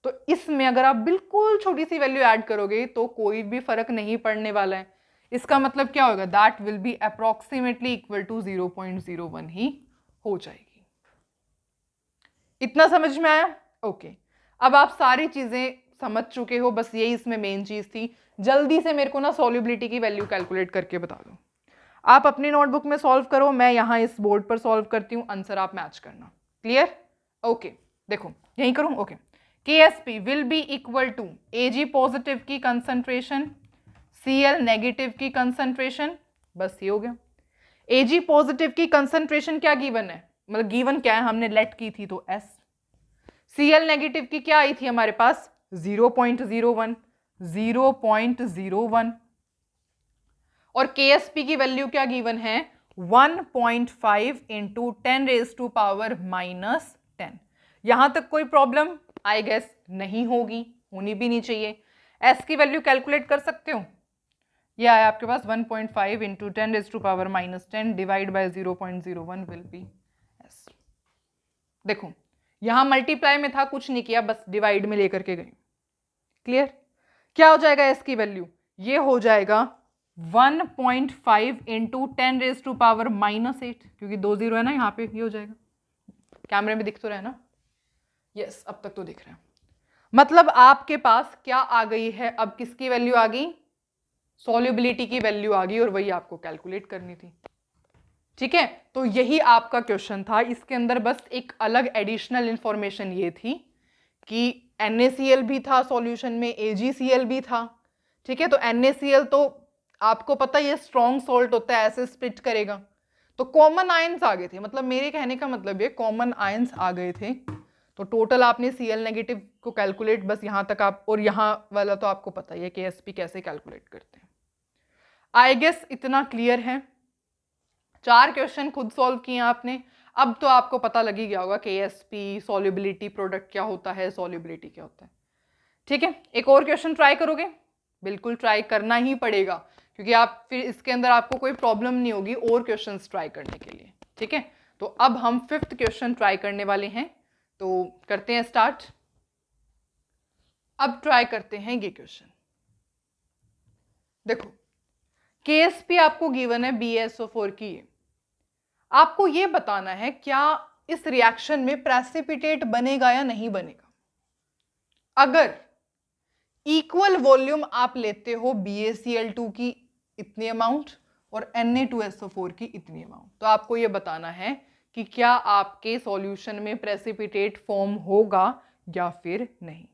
तो इसमें अगर आप बिल्कुल छोटी सी वैल्यू ऐड करोगे तो कोई भी फर्क नहीं पड़ने वाला है। इसका मतलब क्या होगा, that will be approximately equal to 0.01 ही हो जाएगी। इतना समझ में आया, ओके। अब आप सारी चीजें समझ चुके हो, बस यही इसमें मेन चीज थी। जल्दी से मेरे को ना सॉल्युबिलिटी की वैल्यू कैलकुलेट करके बता दो, आप अपनी नोटबुक में सॉल्व करो, मैं यहाँ इस बोर्ड पर सॉल्व करती हूँ, आंसर आप मैच करना। Clear, okay. देखो यही करूँ, okay. KSP will be equal to Ag positive की कंसंट्रेशन Cl नेगेटिव की कंसंट्रेशन, बस ये हो गया। Ag पॉजिटिव की कंसंट्रेशन क्या गिवन है मतलब गिवन क्या है, हमने लेट की थी तो S। Cl नेगेटिव की क्या आई थी हमारे पास 0.01, 0.01, और KSP की वैल्यू क्या गिवन है 1.5 इंटू 10⁻⁻10। यहां तक कोई प्रॉब्लम आई गेस नहीं होगी, होनी भी नहीं चाहिए। S की वैल्यू कैलकुलेट कर सकते हो, यह आया आपके पास 1.5 into 10⁻⁻10 divide by 0.01 will be S। देखो यहां मल्टीप्लाई में था, कुछ नहीं किया, बस डिवाइड में लेकर के गए। क्लियर? क्या हो जाएगा S की वैल्यू, ये हो जाएगा 1.5 इंटू 10⁻⁻8, क्योंकि 2 0 है ना यहाँ पे, ये हो जाएगा। कैमरे में दिख तो रहा है ना? यस, अब तक तो दिख रहा है। मतलब आपके पास क्या आ गई है, अब किसकी वैल्यू आ गई, सॉल्युबिलिटी की वैल्यू आ गई, और वही आपको कैलकुलेट करनी थी। ठीक है, तो यही आपका क्वेश्चन था। इसके अंदर बस एक अलग एडिशनल इंफॉर्मेशन ये थी कि NaCl भी था सॉल्यूशन में, AgCl भी था। ठीक है, तो NaCl तो आपको पता ये स्ट्रॉन्ग सॉल्ट होता है, ऐसे स्प्लिट करेगा, तो कॉमन आयंस आ गए थे। मतलब मेरे कहने का मतलब ये कॉमन आयंस आ गए थे, तो टोटल आपने Cl नेगेटिव को कैलकुलेट बस यहाँ तक आप, और यहाँ वाला तो आपको पता ही है KSP कैसे कैलकुलेट करते हैं। आई गेस इतना क्लियर है। 4 क्वेश्चन खुद सॉल्व किए आपने, अब तो आपको पता लग ही गया होगा KSP, सॉल्युबिलिटी, प्रोडक्ट क्या होता है, सॉल्युबिलिटी क्या होता है। ठीक है, एक और क्वेश्चन ट्राई करोगे? बिल्कुल ट्राई करना ही पड़ेगा, क्योंकि आप फिर इसके अंदर आपको कोई प्रॉब्लम नहीं होगी और क्वेश्चंस ट्राई करने के लिए। ठीक है, तो अब हम 5th क्वेश्चन ट्राई करने वाले हैं, तो करते हैं स्टार्ट। अब ट्राई करते हैं ये क्वेश्चन। देखो KSP आपको गिवन है BaSO4 की, आपको ये बताना है क्या इस रिएक्शन में प्रेसिपिटेट बनेगा या नहीं बनेगा। अगर इक्वल वॉल्यूम आप लेते हो BaCl2 की इतनी अमाउंट और Na2SO4 की इतनी अमाउंट, तो आपको ये बताना है कि क्या आपके सॉल्यूशन में प्रेसिपिटेट फॉर्म होगा या फिर नहीं।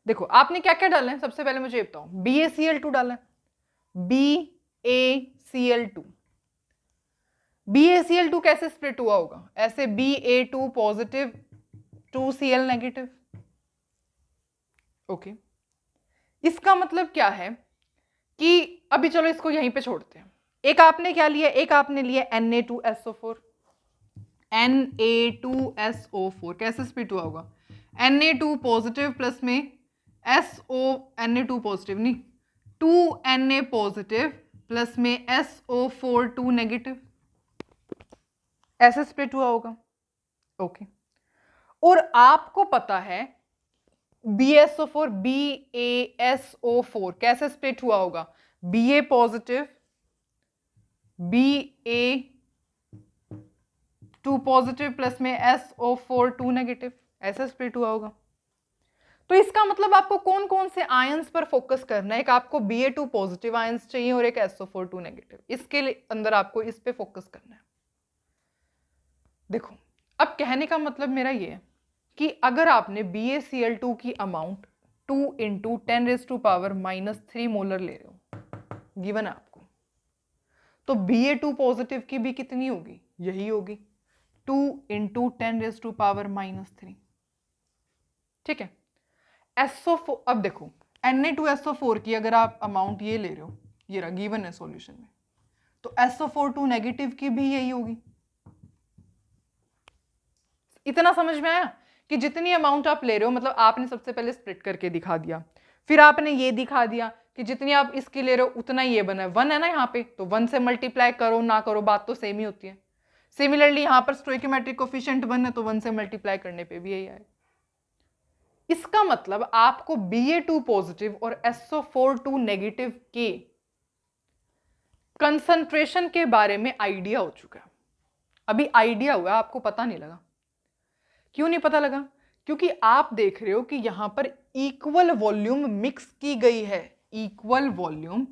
देखो आपने क्या क्या डाला है, सबसे पहले मुझे बताओ। BaCl2 डाला है, BaCl2। BaCl2 कैसे स्प्लिट हुआ होगा, ऐसे Ba2 positive 2Cl negative. Okay, इसका मतलब क्या है कि अभी चलो इसको यहीं पे छोड़ते हैं। एक आपने क्या लिया, एक आपने लिया Na2SO4। Na2SO4 कैसे स्प्लिट हुआ होगा, Na2 पॉजिटिव प्लस में Na2 पॉजिटिव नहीं, 2Na पॉजिटिव प्लस में SO4 2 नेगेटिव, ऐसे स्प्लिट हुआ होगा। ओके, और आपको पता है BaSO4 BaSO4 कैसे स्प्लिट हुआ होगा, Ba positive Ba2 positive plus में SO4 2 नेगेटिव, ऐसे स्प्लिट हुआ होगा। तो इसका मतलब आपको कौन कौन से आयंस पर फोकस करना है, एक आपको Ba2 पॉजिटिव आयंस चाहिए और एक SO4 2 नेगेटिव, इसके अंदर आपको इस पे फोकस करना है। देखो अब कहने का मतलब मेरा ये है कि अगर आपने BaCl2 की अमाउंट 2 इंटू 10⁻³ मोलर ले रहे हो, गिवन है आपको, तो Ba2 पॉजिटिव की भी कितनी होगी, यही होगी 2 इंटू 10⁻³ ठीक है। SO4, अब देखो Na2SO4 की अगर आप अमाउंट ये ले रहे हो, ये रहा गिवन है सॉल्यूशन में, तो SO4 2 नेगेटिव की भी यही होगी। इतना समझ में आया कि जितनी अमाउंट आप ले रहे हो, मतलब आपने सबसे पहले स्प्लिट करके दिखा दिया, फिर आपने ये दिखा दिया कि जितनी आप इसकी ले रहे हो उतना ही ये बना है, 1 है ना यहाँ पे, तो 1 से मल्टीप्लाई करो ना करो बात तो सेम ही होती है। सिमिलरली यहाँ पर स्टोइकियोमेट्रिक कोफिशिएंट 1 है, तो 1 से मल्टीप्लाई करने पे भी यही आएगा। इसका मतलब आपको Ba2 पॉजिटिव और SO4 2 नेगेटिव के कंसंट्रेशन के बारे में आइडिया हो चुका है। अभी आइडिया हुआ, आपको पता नहीं लगा। क्यों नहीं पता लगा, क्योंकि आप देख रहे हो कि यहां पर इक्वल वॉल्यूम मिक्स की गई है, equal volume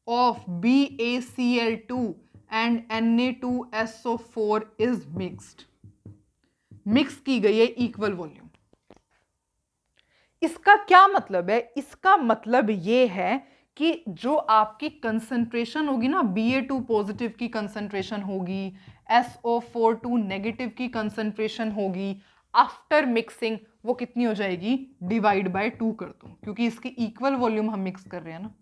of BaCl2 and Na2SO4 is mixed, mix की गई है इक्वल वॉल्यूम। इसका क्या मतलब है, इसका मतलब ये है कि जो आपकी कंसंट्रेशन होगी ना, Ba2 पॉजिटिव की कंसंट्रेशन होगी, SO4 नेगेटिव की कंसंट्रेशन होगी, आफ्टर मिक्सिंग वो कितनी हो जाएगी, डिवाइड बाय 2 कर दो, क्योंकि इसकी इक्वल वॉल्यूम हम मिक्स कर रहे हैं ना,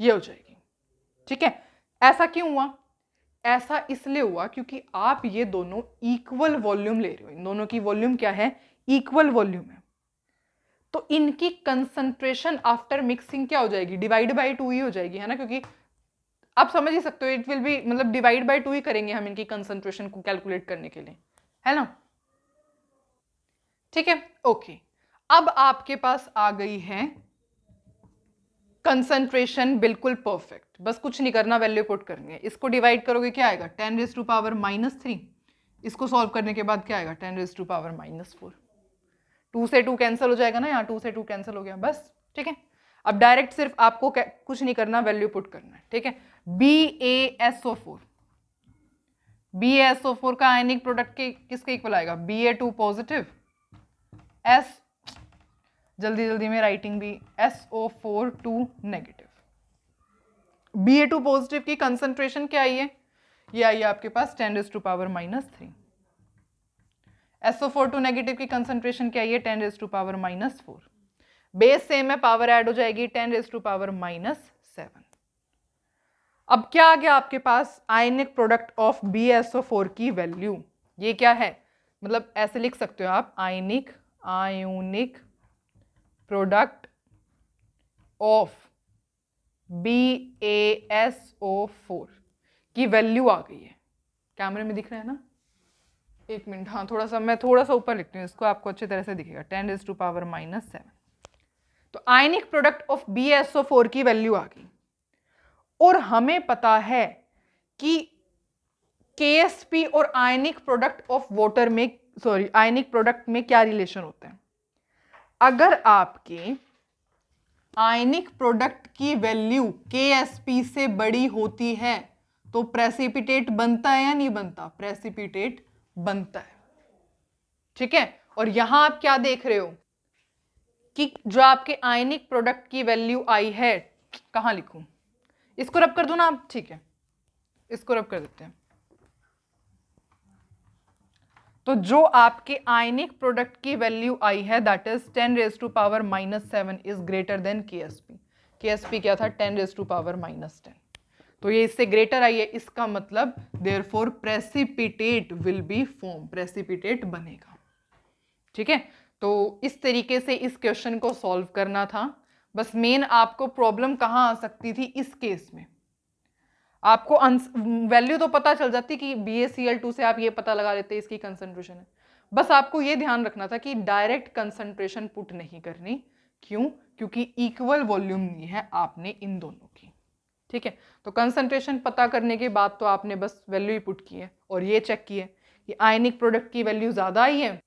ये हो जाएगी। ठीक है, ऐसा क्यों हुआ? ऐसा इसलिए हुआ क्योंकि आप ये दोनों इक्वल वॉल्यूम ले रहे हो, इन दोनों की वॉल्यूम क्या है, इक्वल वॉल्यूम है, तो इनकी कंसंट्रेशन आफ्टर मिक्सिंग क्या हो जाएगी, डिवाइड बाय 2 ही हो जाएगी, है ना, क्योंकि आप समझ ही सकते हो इट विल बी, मतलब डिवाइड बाय 2 ही करेंगे हम इनकी कंसंट्रेशन को कैलकुलेट करने के लिए, है ना। ठीक है, ओके। अब आपके पास आ गई है कंसंट्रेशन बिल्कुल परफेक्ट, बस कुछ नहीं करना, वैल्यू पुट करनी है। इसको डिवाइड करोगे क्या आएगा, 10⁻⁻3। इसको सॉल्व करने के बाद क्या आएगा, 10⁻⁻4। 2 से 2 कैंसिल हो जाएगा ना, यहाँ 2 से 2 कैंसिल हो गया, बस। ठीक है, अब डायरेक्ट सिर्फ आपको कुछ नहीं करना, वैल्यू पुट करना है। ठीक है, BaSO4, BaSO4 का आयनिक प्रोडक्ट के किसके इक्वल आएगा, Ba2 पॉजिटिव, जल्दी जल्दी में राइटिंग भी, SO4 नेगेटिव। Ba2 पॉजिटिव की कंसंट्रेशन क्या आई है, ये आई है आपके पास 10⁻⁻3। SO4 नेगेटिव की कंसंट्रेशन क्या आई है, 10⁻⁻4। बेस सेम है, पावर ऐड हो जाएगी 10⁻⁻7। अब क्या आ गया आपके पास, आयनिक प्रोडक्ट ऑफ BaSO4 की वैल्यू, ये क्या है, मतलब ऐसे लिख सकते हो आप, आयनिक प्रोडक्ट ऑफ BaSO4 की वैल्यू आ गई है। कैमरे में दिख रहा है ना, एक मिनट, हाँ थोड़ा सा, मैं थोड़ा सा ऊपर लिखती हूँ इसको, आपको अच्छी तरह से दिखेगा, 10⁻⁻7। तो आयनिक प्रोडक्ट ऑफ BaSO4 की वैल्यू आ गई, और हमें पता है कि KSP और आयनिक प्रोडक्ट ऑफ वाटर में, सॉरी आयनिक प्रोडक्ट में क्या रिलेशन होता है। अगर आपके आयनिक प्रोडक्ट की वैल्यू KSP से बड़ी होती है तो प्रेसिपिटेट बनता है या नहीं बनता, प्रेसिपिटेट बनता है। ठीक है, और यहां आप क्या देख रहे हो कि जो आपके आयनिक प्रोडक्ट की वैल्यू आई है, कहां लिखूं, इसको रब कर दो ना आप, ठीक है इसको रब कर देते हैं। तो जो आपके आयनिक प्रोडक्ट की वैल्यू आई है that is 10⁻⁻7 is greater than KSP। KSP क्या था, 10⁻⁻10, तो ये इससे ग्रेटर आई है, इसका मतलब therefore precipitate will be form, precipitate बनेगा। ठीक है, तो इस तरीके से इस क्वेश्चन को सॉल्व करना था। बस मेन आपको प्रॉब्लम कहाँ आ सकती थी, इस केस में आपको वैल्यू तो पता चल जाती कि BaCl2 से आप ये पता लगा लेते इसकी कंसंट्रेशन है, बस आपको ये ध्यान रखना था कि डायरेक्ट कंसंट्रेशन पुट नहीं करनी। क्यों, क्योंकि इक्वल वॉल्यूम नहीं है आपने इन दोनों की। ठीक है, तो कंसंट्रेशन पता करने के बाद तो आपने बस वैल्यू ही पुट की है और ये चेक किया कि आयनिक प्रोडक्ट की वैल्यू ज्यादा आई है,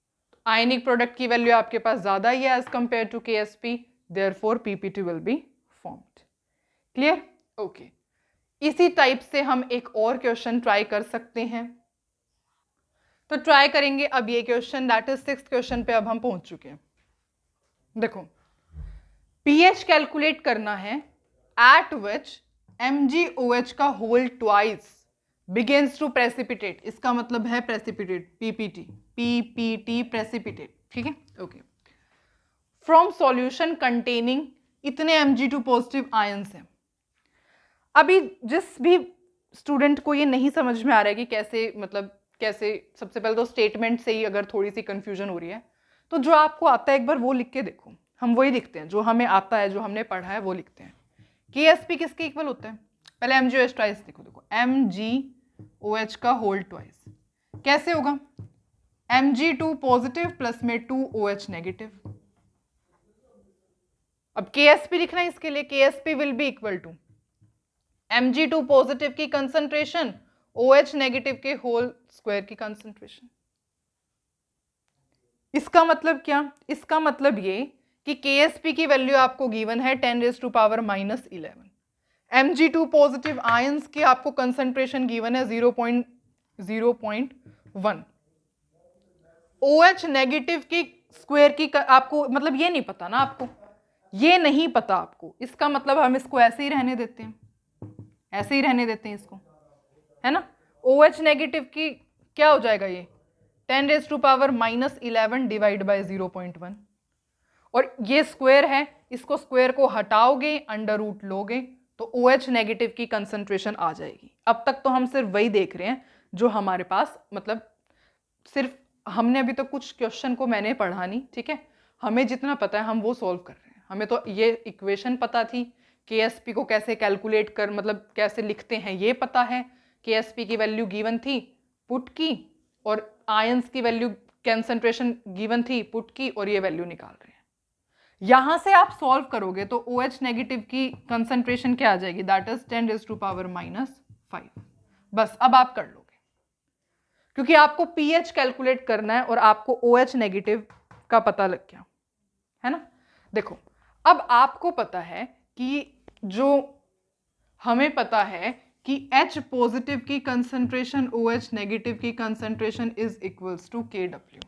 आयनिक प्रोडक्ट की वैल्यू आपके पास ज्यादा ही है as compare to KSP, therefore PPT will be formed. Clear, okay. इसी टाइप से हम एक और क्वेश्चन ट्राई कर सकते हैं, तो ट्राई करेंगे अब ये question, that is 6th question पे अब हम पहुंच चुके हैं। देखो, pH कैलकुलेट करना है एट विच MgOH का whole twice begins to precipitate, इसका मतलब है प्रेसिपिटेट, PPT प्रेसिपिटेट। ठीक है, ओके। फ्रॉम सॉल्यूशन कंटेनिंग इतने Mg2 पॉजिटिव आयंस हैं। अभी जिस भी स्टूडेंट को ये नहीं समझ में आ रहा है कि कैसे, मतलब कैसे, सबसे पहले तो स्टेटमेंट से ही अगर थोड़ी सी कंफ्यूजन हो रही है, तो जो आपको आता है एक बार वो लिख के देखो। हम वही लिखते हैं जो हमें आता है, जो हमने पढ़ा है वो लिखते हैं। KSP किसके इक्वल होता है, पहले MgOH ट्वाइस देखो, MgOH का होल ट्वाइस कैसे होगा, Mg2 पॉजिटिव प्लस में 2OH नेगेटिव। अब KSP लिखना है इसके लिए, KSP will be equal to Mg2 positive की कंसंट्रेशन OH नेगेटिव के होल स्क्वायर की कंसंट्रेशन। इसका मतलब क्या, इसका मतलब ये कि KSP की वैल्यू आपको गिवन है 10⁻⁻11, Mg2 पॉजिटिव आयंस की आपको कंसंट्रेशन गिवन है 0.1, OH नेगेटिव की स्क्वायर की आपको, मतलब ये नहीं पता ना आपको ये नहीं पता आपको, इसका मतलब हम इसको ऐसे ही रहने देते हैं, ऐसे ही रहने देते हैं इसको, है ना। OH नेगेटिव की क्या हो जाएगा ये 10⁻⁻11 डिवाइड बाय 0.1, और ये स्क्वायर है, इसको स्क्वायर को हटाओगे अंडर रूट लोगे तो OH नेगेटिव की कंसंट्रेशन आ जाएगी। अब तक तो हम सिर्फ वही देख रहे हैं जो हमारे पास, मतलब सिर्फ हमने अभी तो कुछ क्वेश्चन को मैंने पढ़ा नहीं, ठीक है, हमें जितना पता है हम वो सॉल्व कर रहे हैं। हमें तो ये इक्वेशन पता थी, KSP को कैसे कैलकुलेट कर, मतलब कैसे लिखते हैं ये पता है, KSP की वैल्यू गिवन थी पुट की, और आयंस की वैल्यू कंसंट्रेशन गिवन थी पुट की, और ये वैल्यू निकाल रहे हैं। यहां से आप सॉल्व करोगे तो OH नेगेटिव की कंसंट्रेशन क्या आ जाएगी, दैट इज 10⁻⁻5। बस अब आप कर लोगे, क्योंकि आपको pH कैलकुलेट करना है और आपको OH नेगेटिव का पता लग गया, है ना। देखो अब आपको पता है कि जो हमें पता है कि H पॉजिटिव की कंसंट्रेशन OH नेगेटिव की concentration is equals to KW।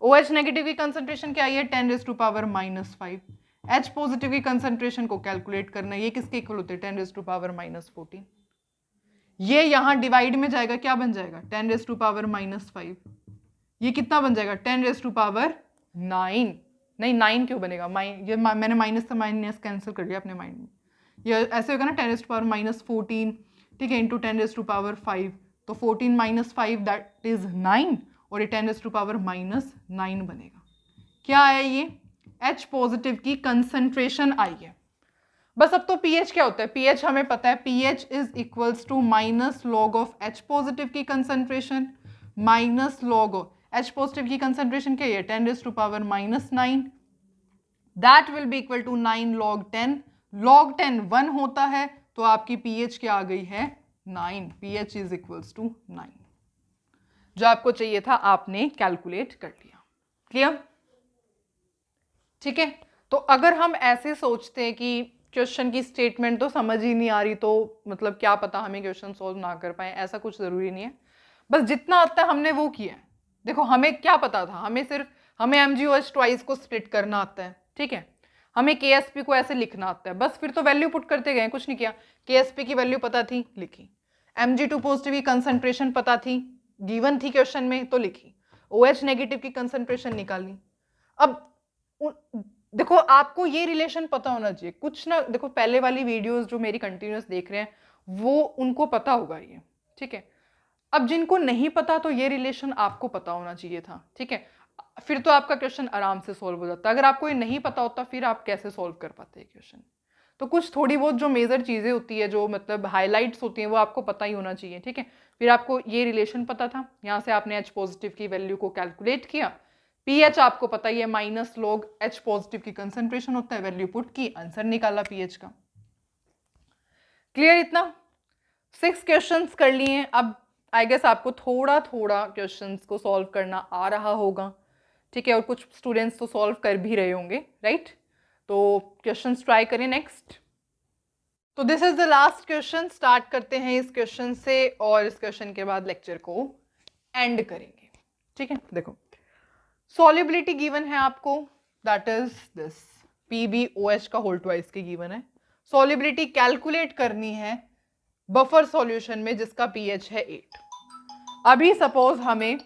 OH negative की कंसंट्रेशन क्या है 10⁻⁻5। H पॉजिटिव की कंसंट्रेशन को कैलकुलेट करना है, ये किसके इक्वल होते हैं 10⁻⁻14। ये यहां डिवाइड में जाएगा, क्या बन जाएगा 10⁻⁻5। ये कितना बन जाएगा 10⁻9। नहीं 9 क्यों बनेगा, ये मैंने माइनस से माइनस कैंसिल कर दिया अपने माइंड में, ये ऐसे होगा ना 10⁻⁻14, ठीक है, इंटू 10⁻5, तो 14 - 5 दैट इज 9, और ये 10⁻⁻9 बनेगा। क्या आया ये H पॉजिटिव की कंसंट्रेशन आई है। बस अब तो pH क्या होता है, pH हमें पता है, pH is equals to minus log of H positive की concentration minus log of H positive की कंसंट्रेशन क्या है 10⁻⁻9, that will be equal to 9 log 10। log 10 1 होता है, तो आपकी pH क्या आ गई है 9, pH इज इक्वल्स टू 9। जो आपको चाहिए था आपने कैलकुलेट कर लिया। क्लियर, ठीक है। तो अगर हम ऐसे सोचते हैं कि क्वेश्चन की स्टेटमेंट तो समझ ही नहीं आ रही, तो मतलब क्या पता हमें क्वेश्चन सॉल्व ना कर पाए, ऐसा कुछ जरूरी नहीं है, बस जितना आता है हमने वो किया है। देखो हमें क्या पता था, हमें MgOH ट्वाइस को स्प्लिट करना आता है, ठीक है, हमें KSP को ऐसे लिखना आता है, बस फिर तो वैल्यू पुट करते गए, कुछ नहीं किया। KSP की वैल्यू पता थी, लिखी। Mg2 पॉजिटिव की कंसंट्रेशन पता थी, गिवन थी क्वेश्चन में, तो लिखी। OH नेगेटिव की कंसंट्रेशन निकाली। अब देखो आपको ये रिलेशन पता होना चाहिए कुछ ना, देखो पहले वाली वीडियोस जो मेरी कंटिन्यूस देख रहे हैं वो उनको पता होगा ये, ठीक है। अब जिनको नहीं पता तो ये रिलेशन आपको पता होना चाहिए था, ठीक है, फिर तो आपका क्वेश्चन आराम से सॉल्व हो जाता। अगर आपको ये नहीं पता होता फिर आप कैसे सॉल्व कर पाते हैं क्वेश्चन। तो कुछ थोड़ी बहुत जो मेजर चीजें होती है, जो मतलब हाईलाइट्स होती हैं, वो आपको पता ही होना चाहिए, ठीक है। फिर आपको ये रिलेशन पता था, यहाँ से आपने H पॉजिटिव की वैल्यू को कैलकुलेट किया, pH आपको पता ही है माइनस लॉग H पॉजिटिव की कंसंट्रेशन होता है, वैल्यू पुट की, आंसर निकाला pH का। क्लियर इतना? 6 क्वेश्चंस कर लिए। अब आई गेस आपको थोड़ा थोड़ा क्वेश्चंस को सॉल्व करना आ रहा होगा, ठीक है, और कुछ स्टूडेंट्स तो सॉल्व कर भी रहे होंगे, राइट। तो क्वेश्चंस ट्राई करें नेक्स्ट। तो this is the last question, start करते हैं इस क्वेश्चन से, और इस क्वेश्चन के बाद लेक्चर को एंड करेंगे, ठीक है। देखो सॉल्युबिलिटी गिवन है आपको, दैट इज दिस PbOH का होल ट्वाइस की गिवन है। सॉल्युबिलिटी कैलकुलेट करनी है बफर सॉल्यूशन में जिसका pH है 8। अभी सपोज हमें,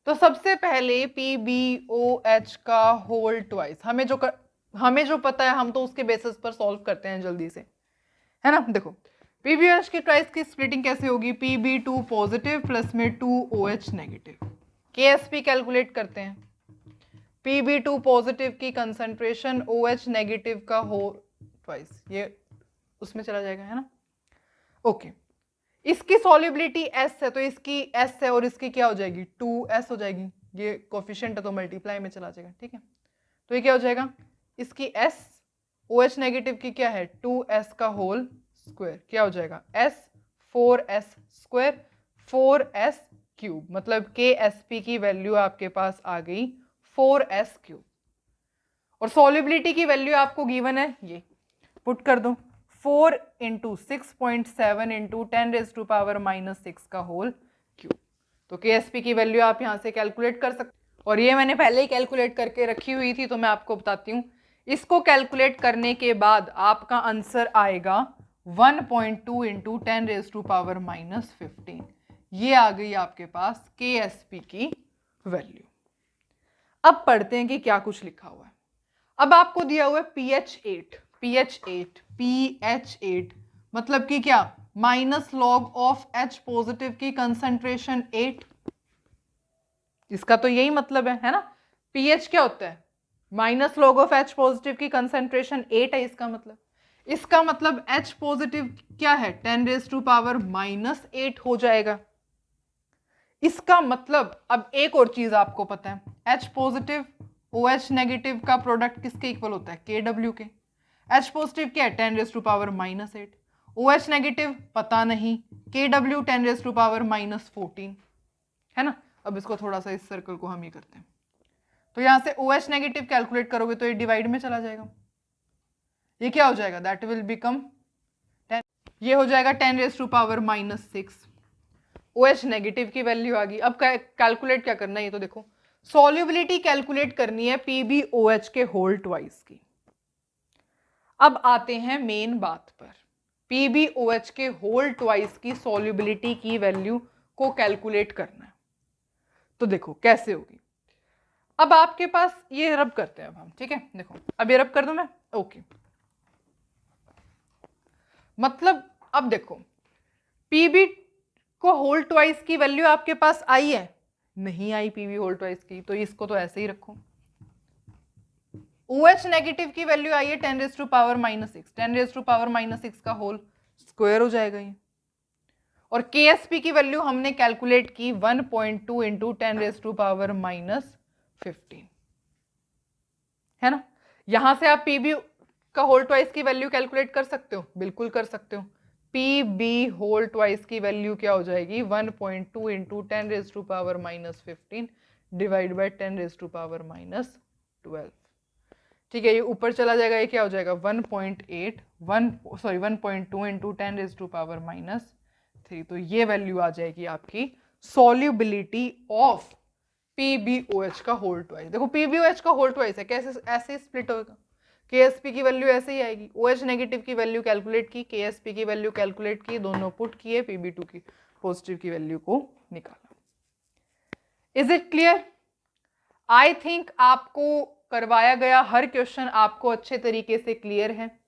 तो सबसे पहले PbOH का होल ट्वाइस हमें जो पता है हम तो उसके बेसिस पर सॉल्व करते हैं जल्दी से, है ना। देखो PbOH की ट्वाइस की स्प्लिटिंग कैसे होगी, Pb2 पॉजिटिव प्लस में 2OH नेगेटिव। KSP कैलकुलेट करते हैं, Pb2 पॉजिटिव की कंसंट्रेशन OH नेगेटिव का होल ट्वाइस, ये उसमें चला जाएगा, है ना। ओके, इसकी सॉल्युबिलिटी S है, तो इसकी S है और इसकी क्या हो जाएगी 2S हो जाएगी, ये कोफिशिएंट है तो मल्टीप्लाई में चला जाएगा, ठीक है। तो ये क्या हो जाएगा, इसकी S OH नेगेटिव की क्या है 2S का होल स्क्वायर, क्या हो जाएगा S 4S square 4S cube, मतलब KSP की वैल्यू आपके पास आ गई 4S क्यूब। और सॉल्युबिलिटी की वैल्यू आपको गिवन है, ये पुट कर दो 4 × 6.7 × 10⁻⁻6 का होल क्यूब। तो KSP की वैल्यू आप यहां से कैलकुलेट कर सकते, और ये मैंने पहले ही कैलकुलेट करके रखी हुई थी, तो मैं आपको बताती हूँ। इसको कैलकुलेट करने के बाद आपका आंसर आएगा 1.2 इंटू 10⁻⁻15। ये आ गई आपके पास KSP की वैल्यू। अब पढ़ते हैं कि क्या कुछ लिखा हुआ है। अब आपको दिया हुआ है pH8 मतलब कि क्या, minus log of H positive की कंसंट्रेशन 8। इसका तो यही मतलब है ना। pH क्या होता है, minus log of H positive की कंसंट्रेशन 8 है। इसका मतलब H पॉजिटिव क्या है, 10⁻⁻8 हो जाएगा। इसका मतलब अब एक और चीज आपको पता है, H पॉजिटिव OH नेगेटिव का प्रोडक्ट किसके इक्वल होता है, KW के। H पॉजिटिव क्या है, 10⁻⁻8। OH नेगेटिव पता नहीं, KW 10⁻⁻14 है ना। अब इसको थोड़ा सा, इस सर्कल को हम ये करते हैं, तो यहां से OH नेगेटिव कैलकुलेट करोगे तो ये डिवाइड में चला जाएगा। ये क्या हो जाएगा, दैट विल बिकम 10, ये हो जाएगा 10⁻⁻6। OH नेगेटिव की वैल्यू आ गई। अब कैलकुलेट क्या करना है, ये तो देखो, सॉल्युबिलिटी कैलकुलेट करनी है PbOH के होल ट्वाइस की। अब आते हैं मेन बात पर, PbOH के होल ट्वाइस की सॉल्युबिलिटी की वैल्यू को कैलकुलेट करना है। तो देखो कैसे होगी। अब आपके पास ये रब करते हैं अब हम, ठीक है। देखो अब ये रब कर दूं मैं, ओके। मतलब अब देखो, Pb को होल ट्वाइस की वैल्यू आपके पास आई है, नहीं आई Pb होल ट्वाइस की, तो इसको तो ऐसे ही रखो। OH नेगेटिव की वैल्यू आई है 10⁻⁻6, 10⁻⁻6 का होल स्क्वायर हो जाएगा ये। और KSP की वैल्यू हमने कैलकुलेट की 1.2 इंटू 10⁻⁻15 है ना। यहां से आप Pb का होल ट्वाइस की वैल्यू कैलकुलेट कर सकते हो, बिल्कुल कर सकते हो। Pb होल ट्वाइस की वैल्यू क्या हो जाएगी, 1.2 इंटू 10⁻⁻15 डिवाइड बाई 10⁻⁻12। ठीक है, ये ऊपर चला जाएगा, ये क्या हो जाएगा 1.2 इंटू 10⁻⁻3। तो ये वैल्यू आ जाएगी आपकी सॉल्युबिलिटी ऑफ PbOH का होल ट्वाइस। देखो PbOH का होल ट्वाइस है, कैसे ऐसे स्प्लिट होगा, KSP की वैल्यू ऐसे ही आएगी। OH नेगेटिव की वैल्यू कैलकुलेट की, KSP की वैल्यू कैलकुलेट की, दोनों पुट किए, Pb2 की पॉजिटिव की वैल्यू को निकाला। Is it clear? I think आपको करवाया गया हर क्वेश्चन आपको अच्छे तरीके से क्लियर है,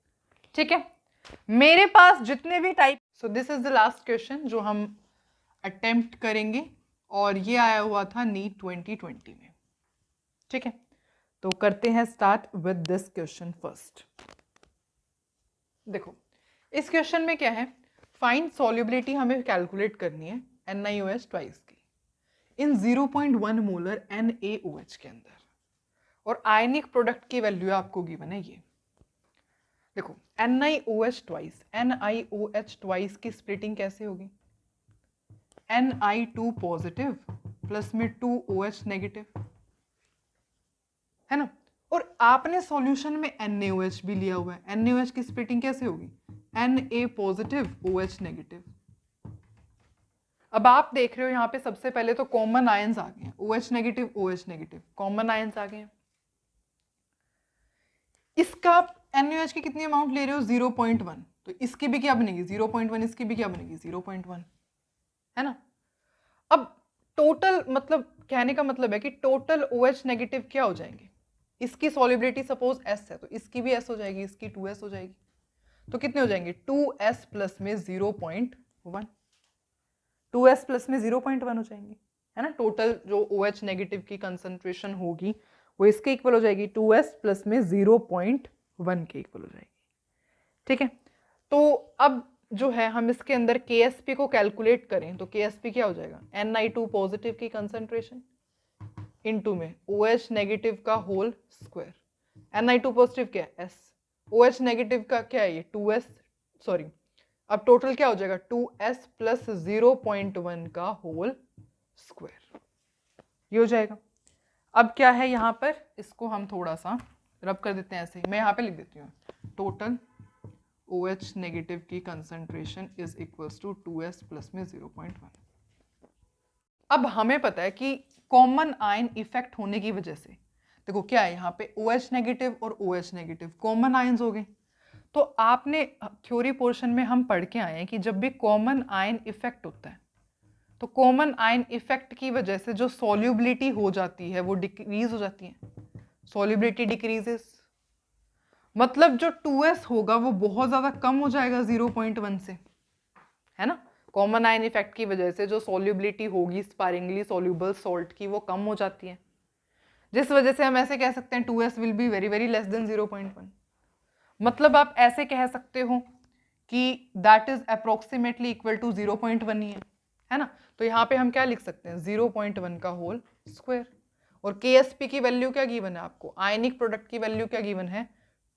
ठीक है। मेरे पास जितने भी type, so this is the last question जो हम अटेम्प्ट करेंगे, और ये आया हुआ था नीट 2020 में, ठीक है। तो करते हैं start with this question first. देखो इस क्वेश्चन में क्या है, फाइंड सॉल्युबिलिटी हमें कैलकुलेट करनी है NiOH ट्वाइस की इन 0.1 मोलर NaOH के अंदर, और आयनिक प्रोडक्ट की वैल्यू आपको गिवन है ये। देखो NiOH ट्वाइस की स्प्लिटिंग कैसे होगी, Ni2 पॉजिटिव प्लस में 2OH नेगेटिव, है ना। और आपने सॉल्यूशन में NaOH भी लिया हुआ है, NaOH की स्प्लिटिंग कैसे होगी, Na पॉजिटिव OH नेगेटिव। अब आप देख रहे हो यहाँ पे सबसे पहले तो कॉमन आयंस आ गए हैं, OH नेगेटिव कॉमन आयंस आ गए हैं। इसका NaOH की कितनी अमाउंट ले रहे हो, 0.1, तो इसकी भी क्या बनेगी 0.1, इसकी भी क्या बनेगी 0.1, है ना। अब टोटल, मतलब कहने का मतलब है कि टोटल OH नेगेटिव क्या हो जाएंगे, इसकी सॉल्युबिलिटी सपोज S है तो इसकी भी S हो जाएगी, इसकी 2S हो जाएगी, तो कितने हो जाएंगे 2S प्लस में 0.1, 2S प्लस में 0.1 हो जाएंगे, है ना। टोटल जो OH नेगेटिव की कंसंट्रेशन होगी वो इसके इक्वल हो जाएगी, 2S प्लस में 0.1 के इक्वल हो जाएगी, ठीक है। तो अब जो है हम इसके अंदर KSP को कैलकुलेट करें तो KSP क्या हो जाएगा, Ni2 पॉजिटिव की कंसंट्रेशन इनटू में OH नेगेटिव का होल स्क्वायर। Ni2 पॉजिटिव क्या है S, OH नेगेटिव का क्या है ये 2S, सॉरी अब टोटल क्या हो जाएगा 2S प्लस 0.1 का होल स्क्वायर, ये हो जाएगा। अब क्या है यहाँ पर, इसको हम थोड़ा सा रब कर देते हैं, ऐसे ही मैं यहाँ पे लिख देती हूँ, टोटल OH नेगेटिव की concentration is equals to 2S plus में 0.1। अब हमें पता है कि कॉमन आयन इफेक्ट होने की वजह से, देखो क्या है यहाँ पे OH नेगेटिव और OH नेगेटिव कॉमन आयंस हो गए। तो आपने थ्योरी पोर्शन में हम पढ़ के आए हैं कि जब भी कॉमन आयन इफेक्ट होता है तो कॉमन आयन इफेक्ट की वजह से जो सॉल्युबिलिटी हो जाती है वो डिक्रीज हो जाती है, सॉल्युबिलिटी डिक्रीजेस, मतलब जो 2s होगा वो बहुत ज़्यादा कम हो जाएगा 0.1 से, है ना। कॉमन आयन इफेक्ट की वजह से जो सॉल्युबिलिटी होगी स्पारिंगली सॉल्युबल सॉल्ट की वो कम हो जाती है, जिस वजह से हम ऐसे कह सकते हैं 2s will be very very less than 0.1। मतलब आप ऐसे कह सकते हो कि that is approximately equal to 0.1 ही है ना। तो यहाँ पे हम क्या लिख सकते हैं 0.1 का होल स्क्वायर। और KSP की वैल्यू क्या गिवन है आपको, आयनिक प्रोडक्ट की वैल्यू क्या गिवन है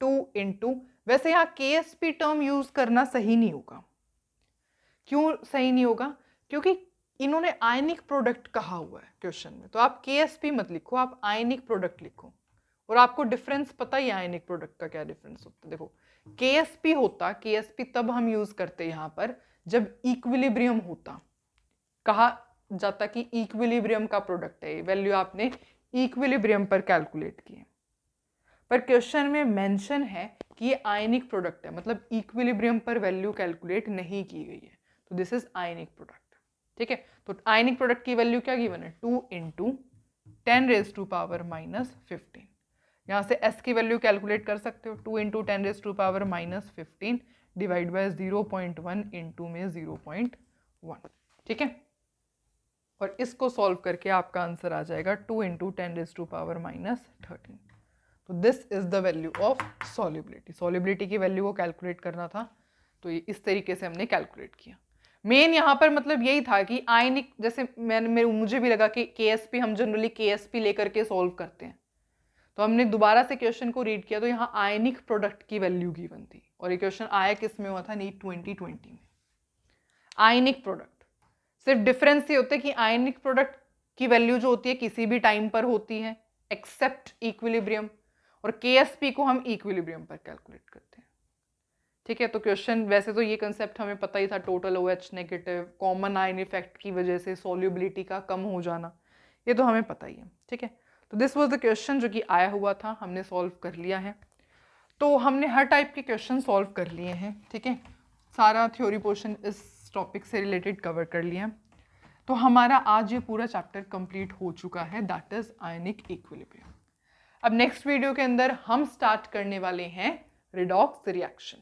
2 इंटू, वैसे यहाँ KSP टर्म यूज करना सही नहीं होगा। क्यों सही नहीं होगा, क्योंकि इन्होंने आयनिक प्रोडक्ट कहा हुआ है क्वेश्चन में, तो आप KSP मत लिखो, आप आयनिक प्रोडक्ट लिखो। और आपको डिफरेंस पता ही आयनिक प्रोडक्ट का क्या डिफरेंस होता है। देखो KSP होता, KSP तब हम यूज करते यहाँ पर जब इक्विलिब्रियम होता, कहा जाता कि इक्विलिब्रियम का प्रोडक्ट है, वैल्यू आपने इक्विलिब्रियम पर कैलकुलेट की है। पर क्वेश्चन में मेंशन है कि ये आयनिक प्रोडक्ट है, मतलब इक्विलिब्रियम पर वैल्यू कैलकुलेट नहीं की गई है, तो दिस इज आयनिक प्रोडक्ट। ठीक है, तो आयनिक प्रोडक्ट की वैल्यू क्या गिवन है 2 इंटू 10⁻⁻15। यहाँ से S की वैल्यू कैलकुलेट कर सकते हो, 2 इंटू 10⁻⁻15 डिवाइड बाय 0.1 इंटू में 0.1। ठीक है, और इसको सॉल्व करके आपका आंसर आ जाएगा 2 इंटू 10⁻⁻13। तो this is the value of solubility. Solubility की वैल्यू को कैलकुलेट करना था, तो ये इस तरीके से हमने कैलकुलेट किया। मेन यहाँ पर मतलब यही था कि आयनिक, जैसे मुझे भी लगा कि KSP हम जनरली KSP लेकर के सॉल्व करते हैं, तो हमने दोबारा से क्वेश्चन को रीड किया तो यहाँ आयनिक प्रोडक्ट की वैल्यू गिवन थी, और ये क्वेश्चन आया किस में हुआ था, नीट 2020 में। आयनिक प्रोडक्ट, सिर्फ डिफरेंस ये होता है कि आयनिक प्रोडक्ट की वैल्यू जो होती है किसी भी टाइम पर होती है एक्सेप्ट इक्विलिब्रियम, और KSP को हम इक्विलिब्रियम पर कैलकुलेट करते हैं। ठीक है, तो क्वेश्चन वैसे तो ये कंसेप्ट हमें पता ही था, total OH negative, common ion effect की वजह से सॉल्युबिलिटी का कम हो जाना, ये तो हमें पता ही है। ठीक है, तो दिस वाज द क्वेश्चन जो कि आया हुआ था, हमने सॉल्व कर लिया है। तो हमने हर टाइप के क्वेश्चन सॉल्व कर लिए हैं। ठीक है, सारा थ्योरी पोर्शन इस टॉपिक से रिलेटेड कवर कर लिया। तो हमारा आज ये पूरा चैप्टर कंप्लीट हो चुका है, दैट इज आयनिक इक्विलिब्रियम। अब नेक्स्ट वीडियो के अंदर हम स्टार्ट करने वाले हैं रिडॉक्स रिएक्शन।